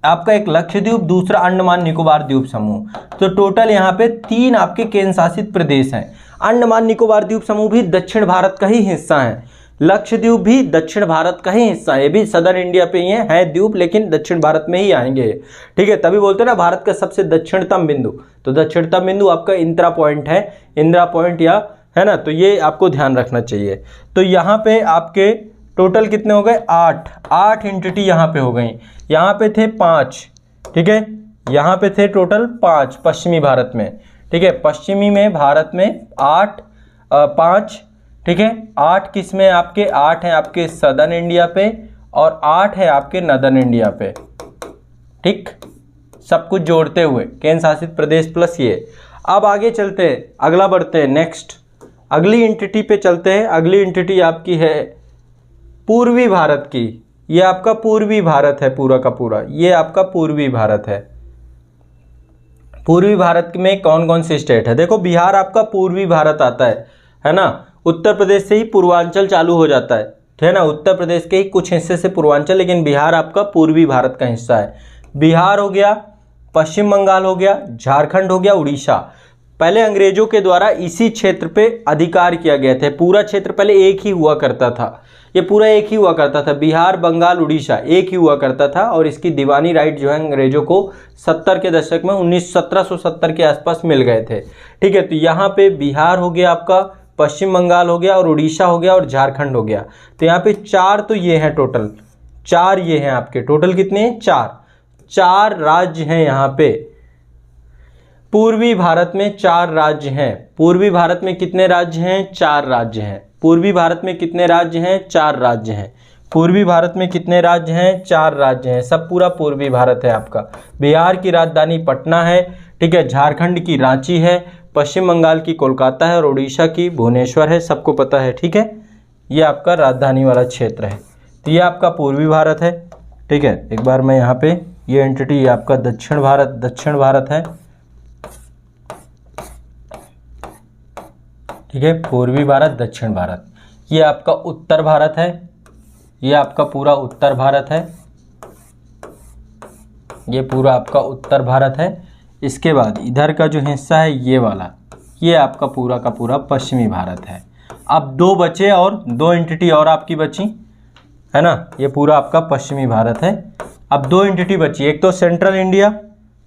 आपका एक लक्षद्वीप, दूसरा अंडमान निकोबार द्वीप समूह, तो टोटल यहाँ पे 3 आपके केंद्र शासित प्रदेश हैं। अंडमान निकोबार द्वीप समूह भी दक्षिण भारत का ही हिस्सा है, लक्षद्वीप भी दक्षिण भारत का ही हिस्सा है, ये भी सदर्न इंडिया पे ही है द्वीप, लेकिन दक्षिण भारत में ही आएंगे, ठीक है। तभी बोलते हैं ना भारत का सबसे दक्षिणतम बिंदु, तो दक्षिणतम बिंदु आपका इंदिरा पॉइंट है, इंदिरा पॉइंट या, है ना। तो ये आपको ध्यान रखना चाहिए। तो यहाँ पे आपके टोटल कितने हो गए? 8 एंटिटी यहाँ पे हो गई। यहाँ पे थे 5, ठीक है, यहाँ पे थे टोटल 5 पश्चिमी भारत में, ठीक है। पश्चिमी में भारत में 5, ठीक है। 8 किस में आपके? 8 हैं आपके सदर्न इंडिया पे और 8 है आपके नदर्न इंडिया पे, ठीक, सब कुछ जोड़ते हुए केंद्र शासित प्रदेश प्लस ये। अब आगे चलते हैं, अगला बढ़ते हैं, नेक्स्ट अगली एंटिटी पे चलते हैं। अगली एंटिटी आपकी है पूर्वी भारत की, ये आपका पूर्वी भारत है पूरा का पूरा, ये आपका पूर्वी भारत है, पूर्वी भारत में कौन कौन से स्टेट है? देखो बिहार आपका पूर्वी भारत आता है ना। उत्तर प्रदेश से ही पूर्वांचल चालू हो जाता है, ठीक है ना। उत्तर प्रदेश के ही कुछ हिस्से से पूर्वांचल, लेकिन बिहार आपका पूर्वी भारत का हिस्सा है। बिहार हो गया, पश्चिम बंगाल हो गया, झारखंड हो गया, उड़ीसा। पहले अंग्रेजों के द्वारा इसी क्षेत्र पे अधिकार किया गया था। पूरा क्षेत्र पहले एक ही हुआ करता था, ये पूरा एक ही हुआ करता था, बिहार बंगाल उड़ीसा एक ही हुआ करता था। और इसकी दीवानी राइट जो है अंग्रेजों को 70 के दशक में 1770 के आसपास मिल गए थे, ठीक है। तो यहाँ पे बिहार हो गया आपका, पश्चिम बंगाल हो गया और उड़ीसा हो गया और झारखंड हो गया। तो यहाँ पे 4 तो ये हैं टोटल, 4 ये हैं आपके। टोटल कितने हैं? 4 राज्य हैं यहाँ पे। पूर्वी भारत में 4 राज्य हैं। पूर्वी भारत में कितने राज्य हैं? 4 राज्य हैं। पूर्वी भारत में कितने राज्य हैं? 4 राज्य हैं। पूर्वी भारत में कितने राज्य हैं? 4 राज्य हैं। सब पूरा पूर्वी भारत है आपका। बिहार की राजधानी पटना है, ठीक है। झारखंड की रांची है, पश्चिम बंगाल की कोलकाता है और उड़ीसा की भुवनेश्वर है, सबको पता है, ठीक है। ये आपका राजधानी वाला क्षेत्र है। तो ये आपका पूर्वी भारत है, ठीक है। एक बार मैं यहाँ पे ये एंटिटी आपका दक्षिण भारत है, ठीक है। पूर्वी भारत, दक्षिण भारत। ये आपका उत्तर भारत है, ये आपका पूरा उत्तर भारत है, ये पूरा आपका उत्तर भारत है। इसके बाद इधर का जो हिस्सा है ये वाला, ये आपका पूरा का पूरा पश्चिमी भारत है। अब 2 बचे और 2 एंटिटी और आपकी बची है ना। ये पूरा आपका पश्चिमी भारत है। अब 2 एंटिटी बची, एक तो सेंट्रल इंडिया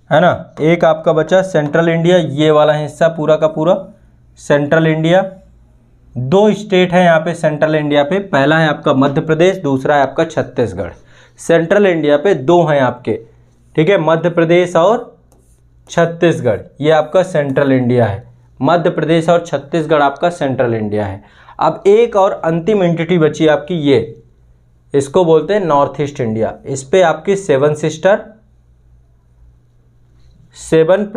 है ना, एक आपका बचा सेंट्रल इंडिया, ये वाला हिस्सा पूरा का पूरा सेंट्रल इंडिया। 2 स्टेट हैं यहाँ पे सेंट्रल इंडिया पे, पहला है आपका मध्य प्रदेश, दूसरा है आपका छत्तीसगढ़। सेंट्रल इंडिया पे 2 हैं आपके, ठीक है, मध्य प्रदेश और छत्तीसगढ़। ये आपका सेंट्रल इंडिया है, मध्य प्रदेश और छत्तीसगढ़ आपका सेंट्रल इंडिया है। अब एक और अंतिम एंटिटी बची आपकी, ये इसको बोलते हैं नॉर्थ ईस्ट इंडिया। इस पे आपकी 7 सिस्टर, 7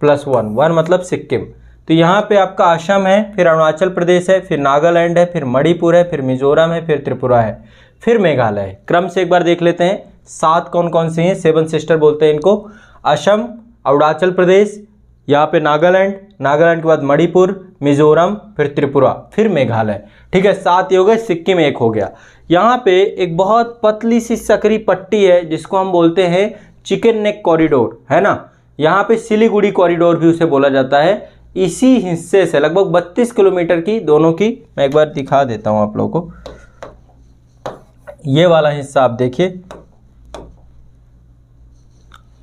+ 1 मतलब सिक्किम। तो यहाँ पे आपका असम है, फिर अरुणाचल प्रदेश है, फिर नागालैंड है, फिर मणिपुर है, फिर मिजोरम है, फिर त्रिपुरा है, फिर मेघालय है। क्रम से एक बार देख लेते हैं 7 कौन कौन से हैं। 7 सिस्टर बोलते हैं इनको। असम, अरुणाचल प्रदेश, यहाँ पे नागालैंड, नागालैंड के बाद मणिपुर, मिजोरम, फिर त्रिपुरा, फिर मेघालय, ठीक है। 7 ये हो गए, सिक्किम 1 हो गया। यहाँ पे एक बहुत पतली सी सकरी पट्टी है जिसको हम बोलते हैं चिकन नेक कॉरिडोर, है ना। यहाँ पे सिलीगुड़ी कॉरिडोर भी उसे बोला जाता है। इसी हिस्से से लगभग 32 किलोमीटर की दोनों की, मैं एक बार दिखा देता हूँ आप लोगों को। ये वाला हिस्सा आप देखिए,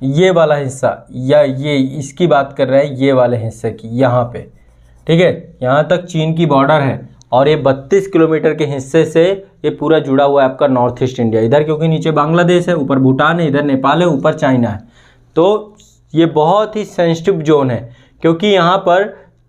ये वाला हिस्सा, या ये इसकी बात कर रहे हैं, ये वाले हिस्से की, यहाँ पे, ठीक है। यहाँ तक चीन की बॉर्डर है और ये 32 किलोमीटर के हिस्से से ये पूरा जुड़ा हुआ है आपका नॉर्थ ईस्ट इंडिया। इधर क्योंकि नीचे बांग्लादेश है, ऊपर भूटान है, इधर नेपाल है, ऊपर चाइना है। तो ये बहुत ही सेंसिटिव जोन है क्योंकि यहाँ पर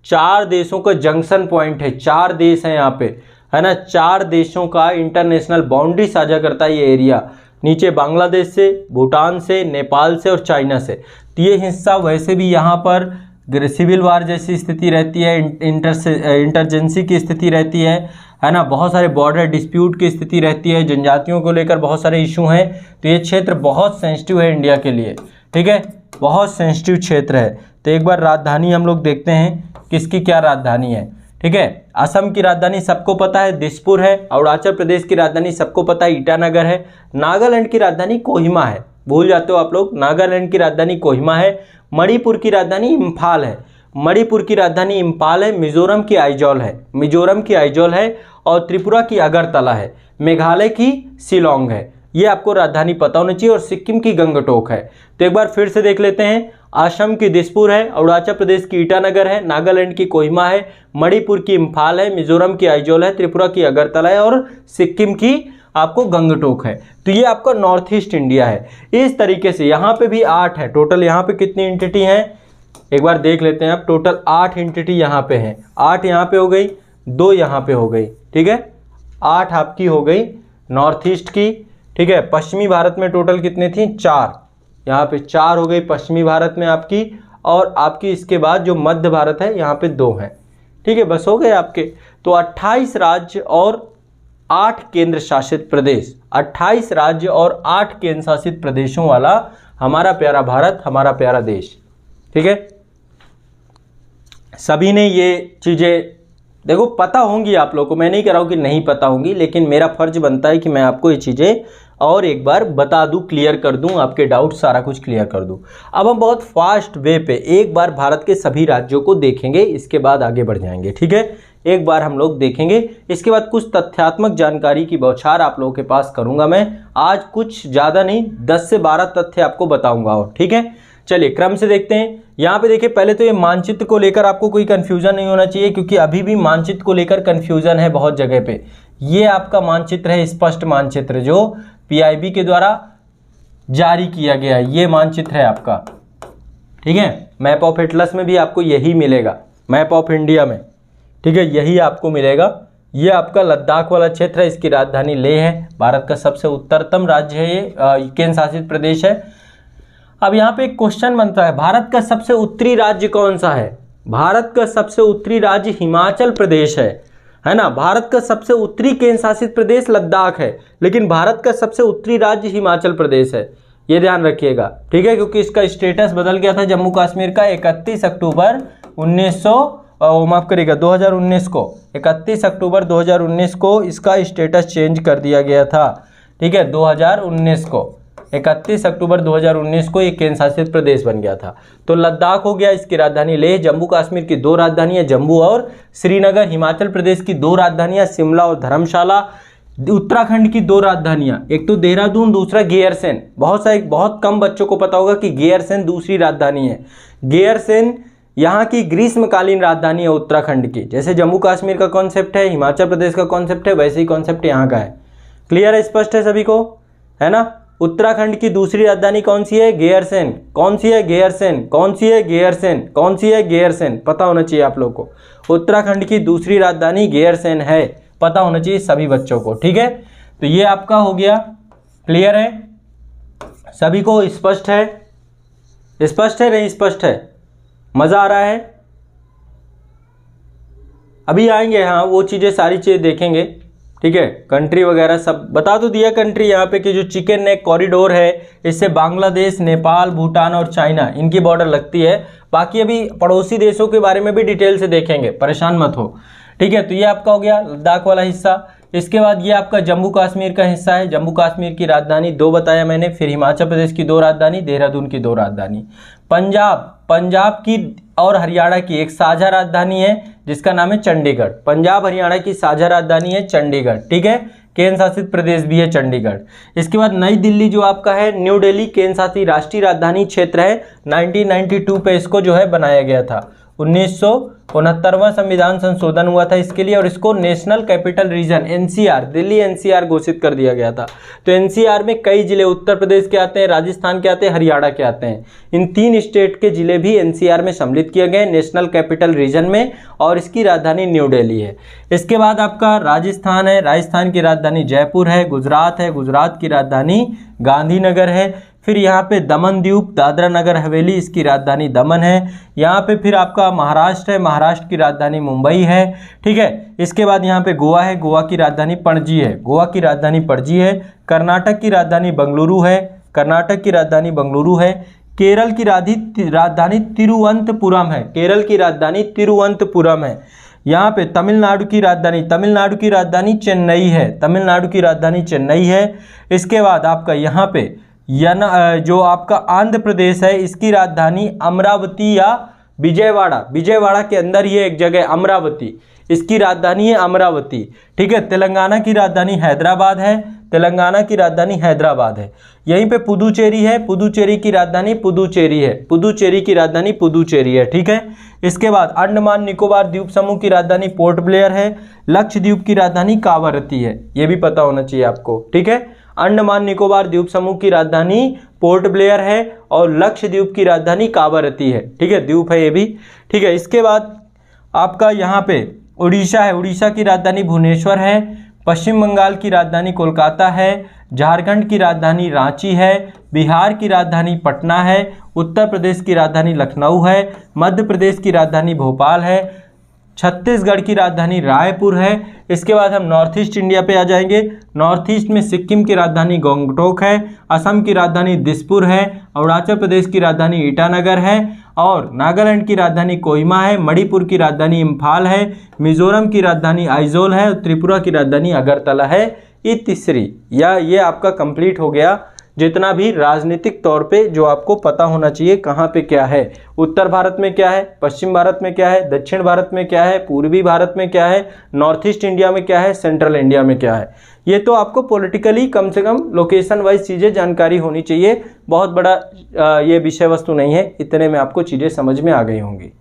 4 देशों का जंक्शन पॉइंट है। 4 देश हैं यहाँ पे, है ना। 4 देशों का इंटरनेशनल बाउंड्री साझा करता है ये एरिया, नीचे बांग्लादेश से, भूटान से, नेपाल से और चाइना से। तो ये हिस्सा वैसे भी यहाँ पर सिविल वार जैसी स्थिति रहती है, इंटरजेंसी की स्थिति रहती है ना। बहुत सारे बॉर्डर डिस्प्यूट की स्थिति रहती है, जनजातियों को लेकर बहुत सारे इशू हैं। तो ये क्षेत्र बहुत सेंसिटिव है इंडिया के लिए, ठीक है, बहुत सेंसिटिव क्षेत्र है। तो एक बार राजधानी हम लोग देखते हैं किसकी क्या राजधानी है, ठीक है। असम की राजधानी सबको पता है दिसपुर है, अरुणाचल प्रदेश की राजधानी सबको पता है ईटानगर है, नागालैंड की राजधानी कोहिमा है, भूल जाते हो आप लोग, नागालैंड की राजधानी कोहिमा है, मणिपुर की राजधानी इम्फाल है, मणिपुर की राजधानी इम्फाल है, मिजोरम की आइजॉल है, और त्रिपुरा की अगरतला है, मेघालय की शिलोंग है। ये आपको राजधानी पता होनी चाहिए, और सिक्किम की गंगटोक है। तो एक बार फिर से देख लेते हैं, असम की दिसपुर है, अरुणाचल प्रदेश की ईटानगर है, नागालैंड की कोहिमा है, मणिपुर की इम्फाल है, मिजोरम की आइजॉल है, त्रिपुरा की अगरतला है और सिक्किम की आपको गंगटोक है। तो ये आपका नॉर्थ ईस्ट इंडिया है। इस तरीके से यहाँ पे भी 8 है टोटल। यहाँ पे कितनी एंटिटी हैं एक बार देख लेते हैं आप। टोटल 8 एंटिटी यहाँ पे हैं। 8 यहाँ पे हो गई, 2 यहाँ पे हो गई, ठीक है। 8 आपकी हो गई नॉर्थ ईस्ट की, ठीक है। पश्चिमी भारत में टोटल कितने थी? 4। यहाँ पे 4 हो गई पश्चिमी भारत में आपकी, और आपकी इसके बाद जो मध्य भारत है यहाँ पे 2 हैं, ठीक है। बस हो गए आपके। तो 28 राज्य और 8 केंद्र शासित प्रदेश, 28 राज्य और 8 केंद्र शासित प्रदेशों वाला हमारा प्यारा भारत, हमारा प्यारा देश। ठीक है, सभी ने ये चीज़ें देखो पता होंगी आप लोगों को, मैं नहीं कह रहा हूँ कि नहीं पता होंगी, लेकिन मेरा फर्ज बनता है कि मैं आपको ये चीज़ें और एक बार बता दूं, क्लियर कर दूं, आपके डाउट सारा कुछ क्लियर कर दूं। अब हम बहुत फास्ट वे पे एक बार भारत के सभी राज्यों को देखेंगे, इसके बाद आगे बढ़ जाएंगे। ठीक है, एक बार हम लोग देखेंगे, इसके बाद कुछ तथ्यात्मक जानकारी की बौछार आप लोगों के पास करूंगा मैं आज, कुछ ज़्यादा नहीं, 10 से 12 तथ्य आपको बताऊंगा। और ठीक है, चलिए क्रम से देखते हैं। यहाँ पे देखिए, पहले तो ये मानचित्र को लेकर आपको कोई कन्फ्यूजन नहीं होना चाहिए, क्योंकि अभी भी मानचित्र को लेकर कन्फ्यूजन है बहुत जगह पे। ये आपका मानचित्र है, स्पष्ट मानचित्र जो पीआईबी के द्वारा जारी किया गया है, ये मानचित्र है आपका। ठीक है, मैप ऑफ एटलस में भी आपको यही मिलेगा, मैप ऑफ इंडिया में। ठीक है, यही आपको मिलेगा। ये आपका लद्दाख वाला क्षेत्र है, इसकी राजधानी लेह है, भारत का सबसे उत्तरतम राज्य है, ये केंद्र शासित प्रदेश है। अब यहाँ पे एक क्वेश्चन बनता है, भारत का सबसे उत्तरी राज्य कौन सा है? भारत का सबसे उत्तरी राज्य हिमाचल प्रदेश है ना। भारत का सबसे उत्तरी केंद्र शासित प्रदेश लद्दाख है, लेकिन भारत का सबसे उत्तरी राज्य हिमाचल प्रदेश है, ये ध्यान रखिएगा। ठीक है, क्योंकि इसका स्टेटस बदल गया था जम्मू कश्मीर का 31 अक्टूबर 2019 को, 31 अक्टूबर 2019 को इसका स्टेटस चेंज कर दिया गया था। ठीक है, 2019 को 31 अक्टूबर 2019 को ये केंद्र शासित प्रदेश बन गया था। तो लद्दाख हो गया, इसकी राजधानी लेह। जम्मू कश्मीर की 2 राजधानियां, जम्मू और श्रीनगर। हिमाचल प्रदेश की 2 राजधानियां, शिमला और धर्मशाला। उत्तराखंड की 2 राजधानियां, एक तो देहरादून, दूसरा गैरसैंण। बहुत कम बच्चों को पता होगा कि गैरसैंण दूसरी राजधानी है। गैरसैंण यहाँ की ग्रीष्मकालीन राजधानी है उत्तराखंड की। जैसे जम्मू कश्मीर का कॉन्सेप्ट है, हिमाचल प्रदेश का कॉन्सेप्ट है, वैसे ही कॉन्सेप्ट यहाँ का है। क्लियर है, स्पष्ट है सभी को, है ना। उत्तराखंड की दूसरी राजधानी कौन सी है? गैरसैंण। कौन सी है? गैरसैंण। कौन सी है? गैरसैंण। कौन सी है? गैरसैंण। पता होना चाहिए आप लोग को, उत्तराखंड की दूसरी राजधानी गैरसैंण है, पता होना चाहिए सभी बच्चों को। ठीक है, तो ये आपका हो गया। क्लियर है सभी को? स्पष्ट है? स्पष्ट है? नहीं स्पष्ट है? मजा आ रहा है? अभी आएंगे, हाँ वो चीज़ें, सारी चीज़ें देखेंगे। ठीक है, कंट्री वगैरह सब बता तो दिया। कंट्री यहाँ पे कि जो चिकन नेक कॉरिडोर है, इससे बांग्लादेश, नेपाल, भूटान और चाइना इनकी बॉर्डर लगती है। बाकी अभी पड़ोसी देशों के बारे में भी डिटेल से देखेंगे, परेशान मत हो। ठीक है, तो ये आपका हो गया लद्दाख वाला हिस्सा। इसके बाद ये आपका जम्मू कश्मीर का हिस्सा है। जम्मू कश्मीर की राजधानी 2 बताया मैंने, फिर हिमाचल प्रदेश की 2 राजधानी, देहरादून की 2 राजधानी। पंजाब की और हरियाणा की एक साझा राजधानी है जिसका नाम है चंडीगढ़। पंजाब हरियाणा की साझा राजधानी है चंडीगढ़। ठीक है, केंद्र शासित प्रदेश भी है चंडीगढ़। इसके बाद नई दिल्ली जो आपका है, न्यू दिल्ली केंद्र शासित राष्ट्रीय राजधानी क्षेत्र है। 1992 पे इसको जो है बनाया गया था। 1969वां संविधान संशोधन हुआ था इसके लिए, और इसको national capital region NCR, Delhi NCR घोषित कर दिया गया था। तो एनसीआर में कई जिले उत्तर प्रदेश के आते हैं, राजस्थान के आते हैं, हरियाणा के आते हैं। इन 3 स्टेट के जिले भी एनसीआर में सम्मिलित किए गए नेशनल कैपिटल रीजन में, और इसकी राजधानी न्यू दिल्ली है। इसके बाद आपका राजस्थान है, राजस्थान की राजधानी जयपुर है। गुजरात है, गुजरात की राजधानी गांधीनगर है। फिर यहाँ पे दमन द्वीप, दादरा नगर हवेली, इसकी राजधानी दमन है। यहाँ पे फिर आपका महाराष्ट्र है, महाराष्ट्र की राजधानी मुंबई है। ठीक है, इसके बाद यहाँ पे गोवा है, गोवा की राजधानी पणजी है, गोवा की राजधानी पणजी है। कर्नाटक की राजधानी बेंगलुरु है, कर्नाटक की राजधानी बेंगलुरु है। केरल की राजधानी तिरुवनंतपुरम है, केरल की राजधानी तिरुवनंतपुरम है। यहाँ पे तमिलनाडु की राजधानी चेन्नई है, तमिलनाडु की राजधानी चेन्नई है। इसके बाद आपका यहाँ पे जो आपका आंध्र प्रदेश है, इसकी राजधानी अमरावती या विजयवाड़ा, विजयवाड़ा के अंदर ये एक जगह अमरावती, इसकी राजधानी है अमरावती। ठीक है, तेलंगाना की राजधानी हैदराबाद है, तेलंगाना की राजधानी हैदराबाद है। यहीं पे पुदुचेरी है, पुदुचेरी की राजधानी पुदुचेरी है, पुदुचेरी की राजधानी पुदुचेरी है। ठीक है, इसके बाद अंडमान निकोबार द्वीप समूह की राजधानी पोर्ट ब्लेयर है, लक्षद्वीप की राजधानी कावारती है, ये भी पता होना चाहिए आपको। ठीक है, अंडमान निकोबार द्वीप समूह की राजधानी पोर्ट ब्लेयर है और लक्षद्वीप की राजधानी कावारती है। ठीक है, द्वीप है ये भी। ठीक है, इसके बाद आपका यहाँ पे उड़ीसा है, उड़ीसा की राजधानी भुवनेश्वर है। पश्चिम बंगाल की राजधानी कोलकाता है। झारखंड की राजधानी रांची है। बिहार की राजधानी पटना है। उत्तर प्रदेश की राजधानी लखनऊ है। मध्य प्रदेश की राजधानी भोपाल है। छत्तीसगढ़ की राजधानी रायपुर है। इसके बाद हम नॉर्थ ईस्ट इंडिया पे आ जाएंगे। नॉर्थ ईस्ट में सिक्किम की राजधानी गंगटोक है, असम की राजधानी दिसपुर है, अरुणाचल प्रदेश की राजधानी ईटानगर है, और नागालैंड की राजधानी कोहिमा है, मणिपुर की राजधानी इम्फाल है, मिजोरम की राजधानी आइजोल है, और त्रिपुरा की राजधानी अगरतला है। ये तीसरी या ये आपका कंप्लीट हो गया जितना भी राजनीतिक तौर पे जो आपको पता होना चाहिए कहाँ पे क्या है। उत्तर भारत में क्या है, पश्चिम भारत में क्या है, दक्षिण भारत में क्या है, पूर्वी भारत में क्या है, नॉर्थ ईस्ट इंडिया में क्या है, सेंट्रल इंडिया में क्या है। ये तो आपको पॉलिटिकली कम से कम लोकेशन वाइज चीज़ें जानकारी होनी चाहिए। बहुत बड़ा ये विषय वस्तु नहीं है, इतने में आपको चीज़ें समझ में आ गई होंगी।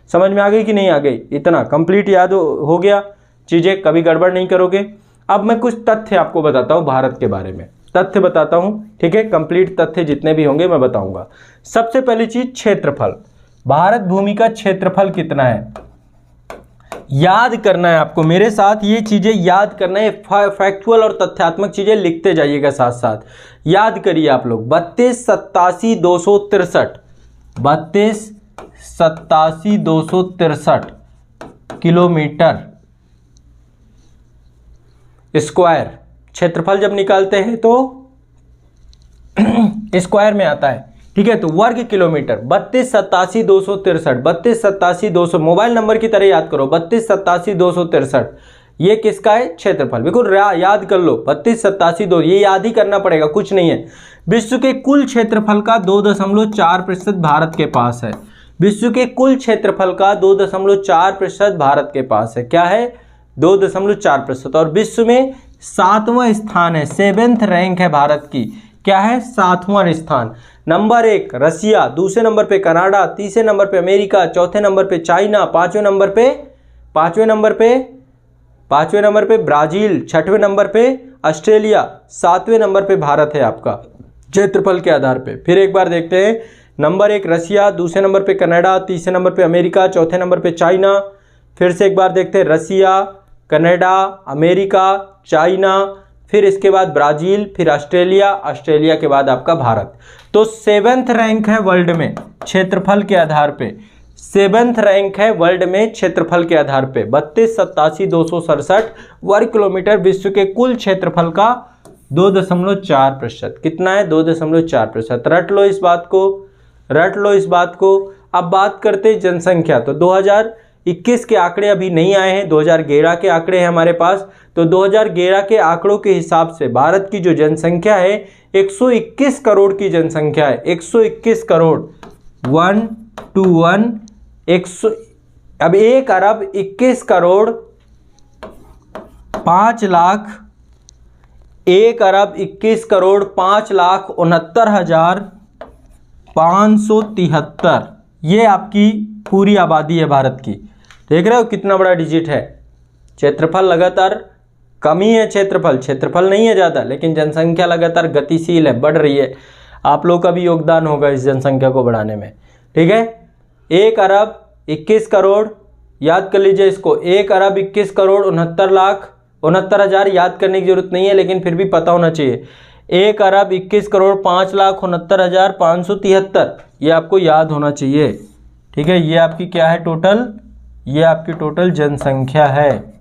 समझ में आ गई कि नहीं आ गई? इतना कंप्लीट याद हो गया, चीज़ें कभी गड़बड़ नहीं करोगे। अब मैं कुछ तथ्य आपको बताता हूँ भारत के बारे में, तथ्य बताता हूं, ठीक है। कंप्लीट तथ्य जितने भी होंगे मैं बताऊंगा। सबसे पहली चीज क्षेत्रफल। भारत भूमि का क्षेत्रफल कितना है याद करना है आपको, मेरे साथ ये चीजें याद करना है। फैक्चुअल और तथ्यात्मक चीजें लिखते जाइएगा साथ साथ, याद करिए आप लोग। 3287,263 3287,263 किलोमीटर स्क्वायर क्षेत्रफल जब निकालते हैं तो स्क्वायर में आता है, ठीक है। तो वर्ग किलोमीटर 3287,263 3287,200 मोबाइल नंबर की तरह याद करो। 3287,263 ये किसका है? क्षेत्रफल। बिल्कुल याद कर लो, 3287,200 ये याद ही करना पड़ेगा, कुछ नहीं है। विश्व के कुल क्षेत्रफल का 2.4% भारत के पास है। विश्व के कुल क्षेत्रफल का 2.4% भारत के पास है। क्या है? 2.4%। और विश्व में 7वां स्थान है, 7th रैंक है भारत की। क्या है? 7वां स्थान। नंबर 1 रसिया, दूसरे नंबर पे कनाडा, तीसरे नंबर पे अमेरिका, चौथे नंबर पे चाइना, पांचवें नंबर पे ब्राजील, छठवें नंबर पे ऑस्ट्रेलिया, 7वें नंबर पे भारत है आपका क्षेत्रफल के आधार पे। फिर एक बार देखते हैं, नंबर 1 रसिया, दूसरे नंबर पे कनाडा, तीसरे नंबर पे अमेरिका, चौथे नंबर पे चाइना। फिर से एक बार देखते हैं, रसिया, कनाडा, अमेरिका, चाइना, फिर इसके बाद ब्राज़ील, फिर ऑस्ट्रेलिया, ऑस्ट्रेलिया के बाद आपका भारत। तो 7th रैंक है वर्ल्ड में क्षेत्रफल के आधार पे। 7th रैंक है वर्ल्ड में क्षेत्रफल के आधार पे। 3287,267 वर्ग किलोमीटर विश्व के कुल क्षेत्रफल का 2.4%। कितना है? 2.4%। रट लो इस बात को। अब बात करते हैं जनसंख्या। तो 2021 के आंकड़े अभी नहीं आए हैं, 2011 के आंकड़े हैं हमारे पास। तो 2011 के आंकड़ों के हिसाब से भारत की जो जनसंख्या है 121 करोड़ की जनसंख्या है। 121 करोड़ 121 100। अब 1 अरब 21 करोड़ 5 लाख 1 अरब 21 करोड़ 5,69,573 ये आपकी पूरी आबादी है भारत की। देख रहे हो कितना बड़ा डिजिट है। क्षेत्रफल लगातार कमी है, क्षेत्रफल नहीं है ज़्यादा, लेकिन जनसंख्या लगातार गतिशील है, बढ़ रही है। आप लोग का भी योगदान होगा इस जनसंख्या को बढ़ाने में, ठीक है। 1 अरब 21 करोड़ याद कर लीजिए इसको। 1 अरब 21 करोड़ 69,69,000 याद करने की जरूरत नहीं है, लेकिन फिर भी पता होना चाहिए। 1 अरब 21 करोड़ 5,69,573 ये आपको याद होना चाहिए, ठीक है। ये आपकी क्या है? टोटल, ये आपकी टोटल जनसंख्या है।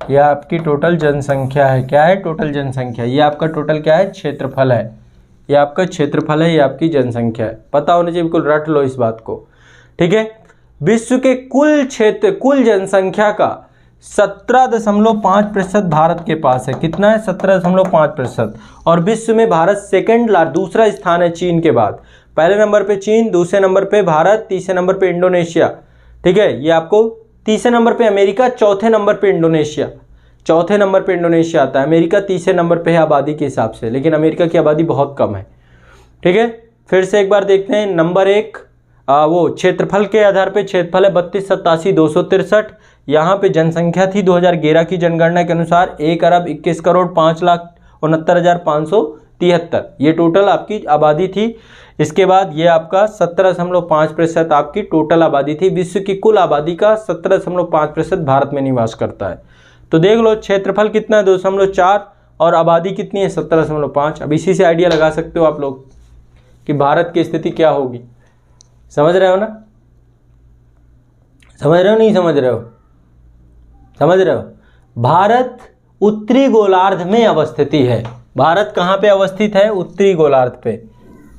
यह आपकी टोटल जनसंख्या है। क्या है? टोटल जनसंख्या। ये आपका टोटल क्या है? क्षेत्रफल है। ये आपका क्षेत्रफल है, ये आपकी जनसंख्या है। पता होना चाहिए, बिल्कुल रट लो इस बात को, ठीक है। विश्व के कुल जनसंख्या का 17.5% भारत के पास है। कितना है? 17.5%। और विश्व में भारत दूसरा स्थान है चीन के बाद। पहले नंबर पे चीन, दूसरे नंबर पे भारत, तीसरे नंबर पे इंडोनेशिया, ठीक है। ये आपको तीसरे नंबर पे अमेरिका, चौथे नंबर पे इंडोनेशिया आता है। अमेरिका तीसरे नंबर पे है आबादी के हिसाब से, लेकिन अमेरिका की आबादी बहुत कम है, ठीक है। फिर से एक बार देखते हैं, नंबर 1 वो क्षेत्रफल के आधार पे क्षेत्रफल है 3287,263। यहाँ पे जनसंख्या थी 2011 की जनगणना के अनुसार 1 अरब 21 करोड़ 5,69,573। ये टोटल आपकी आबादी थी। इसके बाद ये आपका 17.5% आपकी टोटल आबादी थी। विश्व की कुल आबादी का 17.5% भारत में निवास करता है। तो देख लो क्षेत्रफल कितना है? 2.4 और आबादी कितनी है? 17.5। अब इसी से आइडिया लगा सकते हो आप लोग कि भारत की स्थिति क्या होगी। समझ रहे हो ना? समझ रहे हो नहीं समझ रहे हो? समझ रहे हो? भारत उत्तरी गोलार्ध में अवस्थित है। भारत कहाँ पे अवस्थित है? उत्तरी गोलार्ध पे।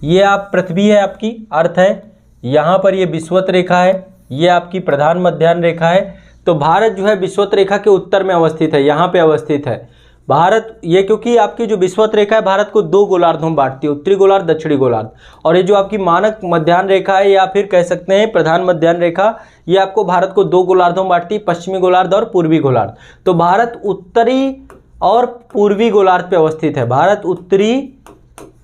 ये आप पृथ्वी है आपकी, अर्थ है, यहाँ पर ये विषुवत रेखा है, ये आपकी प्रधान मध्याह्न रेखा है। तो भारत जो है विषुवत रेखा के उत्तर में अवस्थित है, यहाँ पे अवस्थित है भारत। ये क्योंकि आपकी जो विषुवत रेखा है भारत को दो गोलार्धों में बांटती है, उत्तरी गोलार्ध, दक्षिणी गोलार्ध। और ये जो आपकी मानक मध्याह्न रेखा है या फिर कह सकते हैं प्रधान मध्याह्न रेखा, ये आपको भारत को दो गोलार्धों में बांटती है, पश्चिमी गोलार्ध और पूर्वी गोलार्ध। तो भारत उत्तरी और पूर्वी गोलार्ध पे अवस्थित है। भारत उत्तरी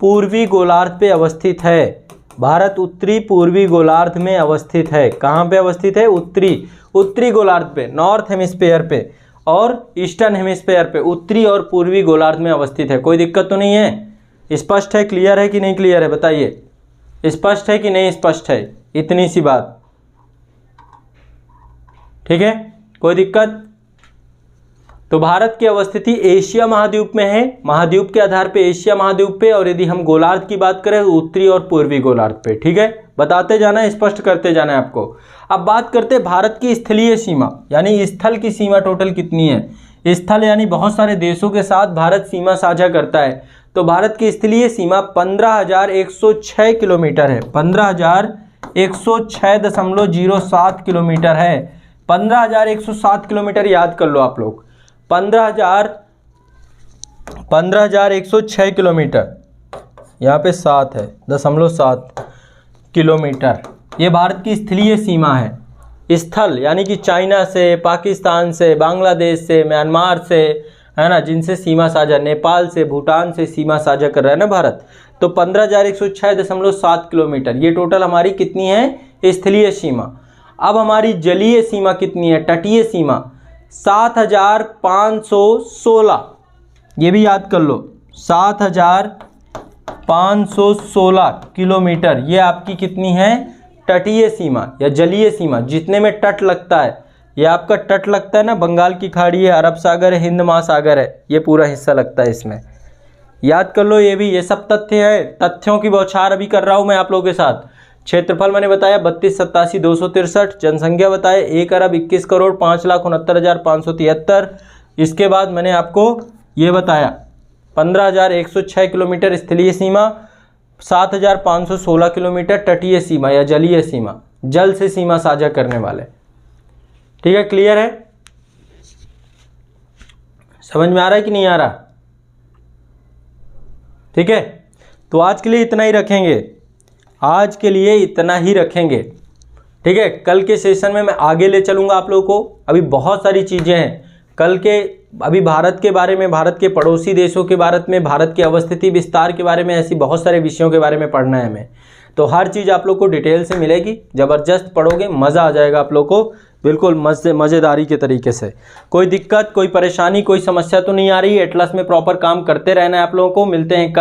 पूर्वी गोलार्ध पे अवस्थित है। भारत उत्तरी पूर्वी गोलार्ध में अवस्थित है। कहाँ पे अवस्थित है? उत्तरी गोलार्ध पे, नॉर्थ हेमिस्फीयर पे और ईस्टर्न हेमिस्फीयर पे, उत्तरी और पूर्वी गोलार्ध में अवस्थित है। कोई दिक्कत तो नहीं है? स्पष्ट है, क्लियर है कि नहीं क्लियर है? बताइए, स्पष्ट है कि नहीं स्पष्ट है? इतनी सी बात, ठीक है, कोई दिक्कत? तो भारत की अवस्थिति एशिया महाद्वीप में है, महाद्वीप के आधार पे एशिया महाद्वीप पे, और यदि हम गोलार्ध की बात करें तो उत्तरी और पूर्वी गोलार्ध पे। ठीक है, बताते जाना है, स्पष्ट करते जाना है आपको। अब बात करते हैं भारत की स्थलीय सीमा, यानी स्थल की सीमा टोटल कितनी है। स्थल यानी बहुत सारे देशों के साथ भारत सीमा साझा करता है। तो भारत की स्थलीय सीमा 15,106 किलोमीटर है, 15,106.07 किलोमीटर है। 15,107 किलोमीटर याद कर लो आप लोग, 15,106 किलोमीटर, यहाँ पे 7 है, 0.7 किलोमीटर, ये भारत की स्थलीय सीमा है। स्थल यानी कि चाइना से, पाकिस्तान से, बांग्लादेश से, म्यांमार से, है ना, जिनसे सीमा साझा, नेपाल से, भूटान से सीमा साझा कर रहा है ना भारत। तो 15,106.7 किलोमीटर, ये टोटल हमारी कितनी है? स्थलीय सीमा। अब हमारी जलीय सीमा कितनी है? तटीय सीमा 7,516, ये भी याद कर लो, 7,516 किलोमीटर, ये आपकी कितनी है? तटीय सीमा या जलीय सीमा, जितने में तट लगता है। ये आपका तट लगता है ना, बंगाल की खाड़ी है, अरब सागर है, हिंद महासागर है, ये पूरा हिस्सा लगता है इसमें। याद कर लो ये भी, ये सब तथ्य है, तथ्यों की बौछार अभी कर रहा हूँ मैं आप लोगों के साथ। क्षेत्रफल मैंने बताया 32,87,263, जनसंख्या बताया 1,21,05,69,573। इसके बाद मैंने आपको ये बताया 15,106 किलोमीटर स्थलीय सीमा, 7,516 किलोमीटर तटीय सीमा या जलीय सीमा, जल से सीमा साझा करने वाले। ठीक है, क्लियर है? समझ में आ रहा है कि नहीं आ रहा? ठीक है, तो आज के लिए इतना ही रखेंगे, आज के लिए इतना ही रखेंगे। ठीक है, कल के सेशन में मैं आगे ले चलूँगा आप लोगों को। अभी बहुत सारी चीज़ें हैं कल के, अभी भारत के बारे में, भारत के पड़ोसी देशों के बारे में, भारत की अवस्थिति विस्तार के बारे में, ऐसी बहुत सारे विषयों के बारे में पढ़ना है हमें। तो हर चीज़ आप लोग को डिटेल से मिलेगी, ज़बरदस्त पढ़ोगे, मज़ा आ जाएगा आप लोग को, बिल्कुल मज़ेदारी के तरीके से। कोई दिक्कत, कोई परेशानी, कोई समस्या तो नहीं आ रही? एटलस में प्रॉपर काम करते रहना है आप लोगों को। मिलते हैं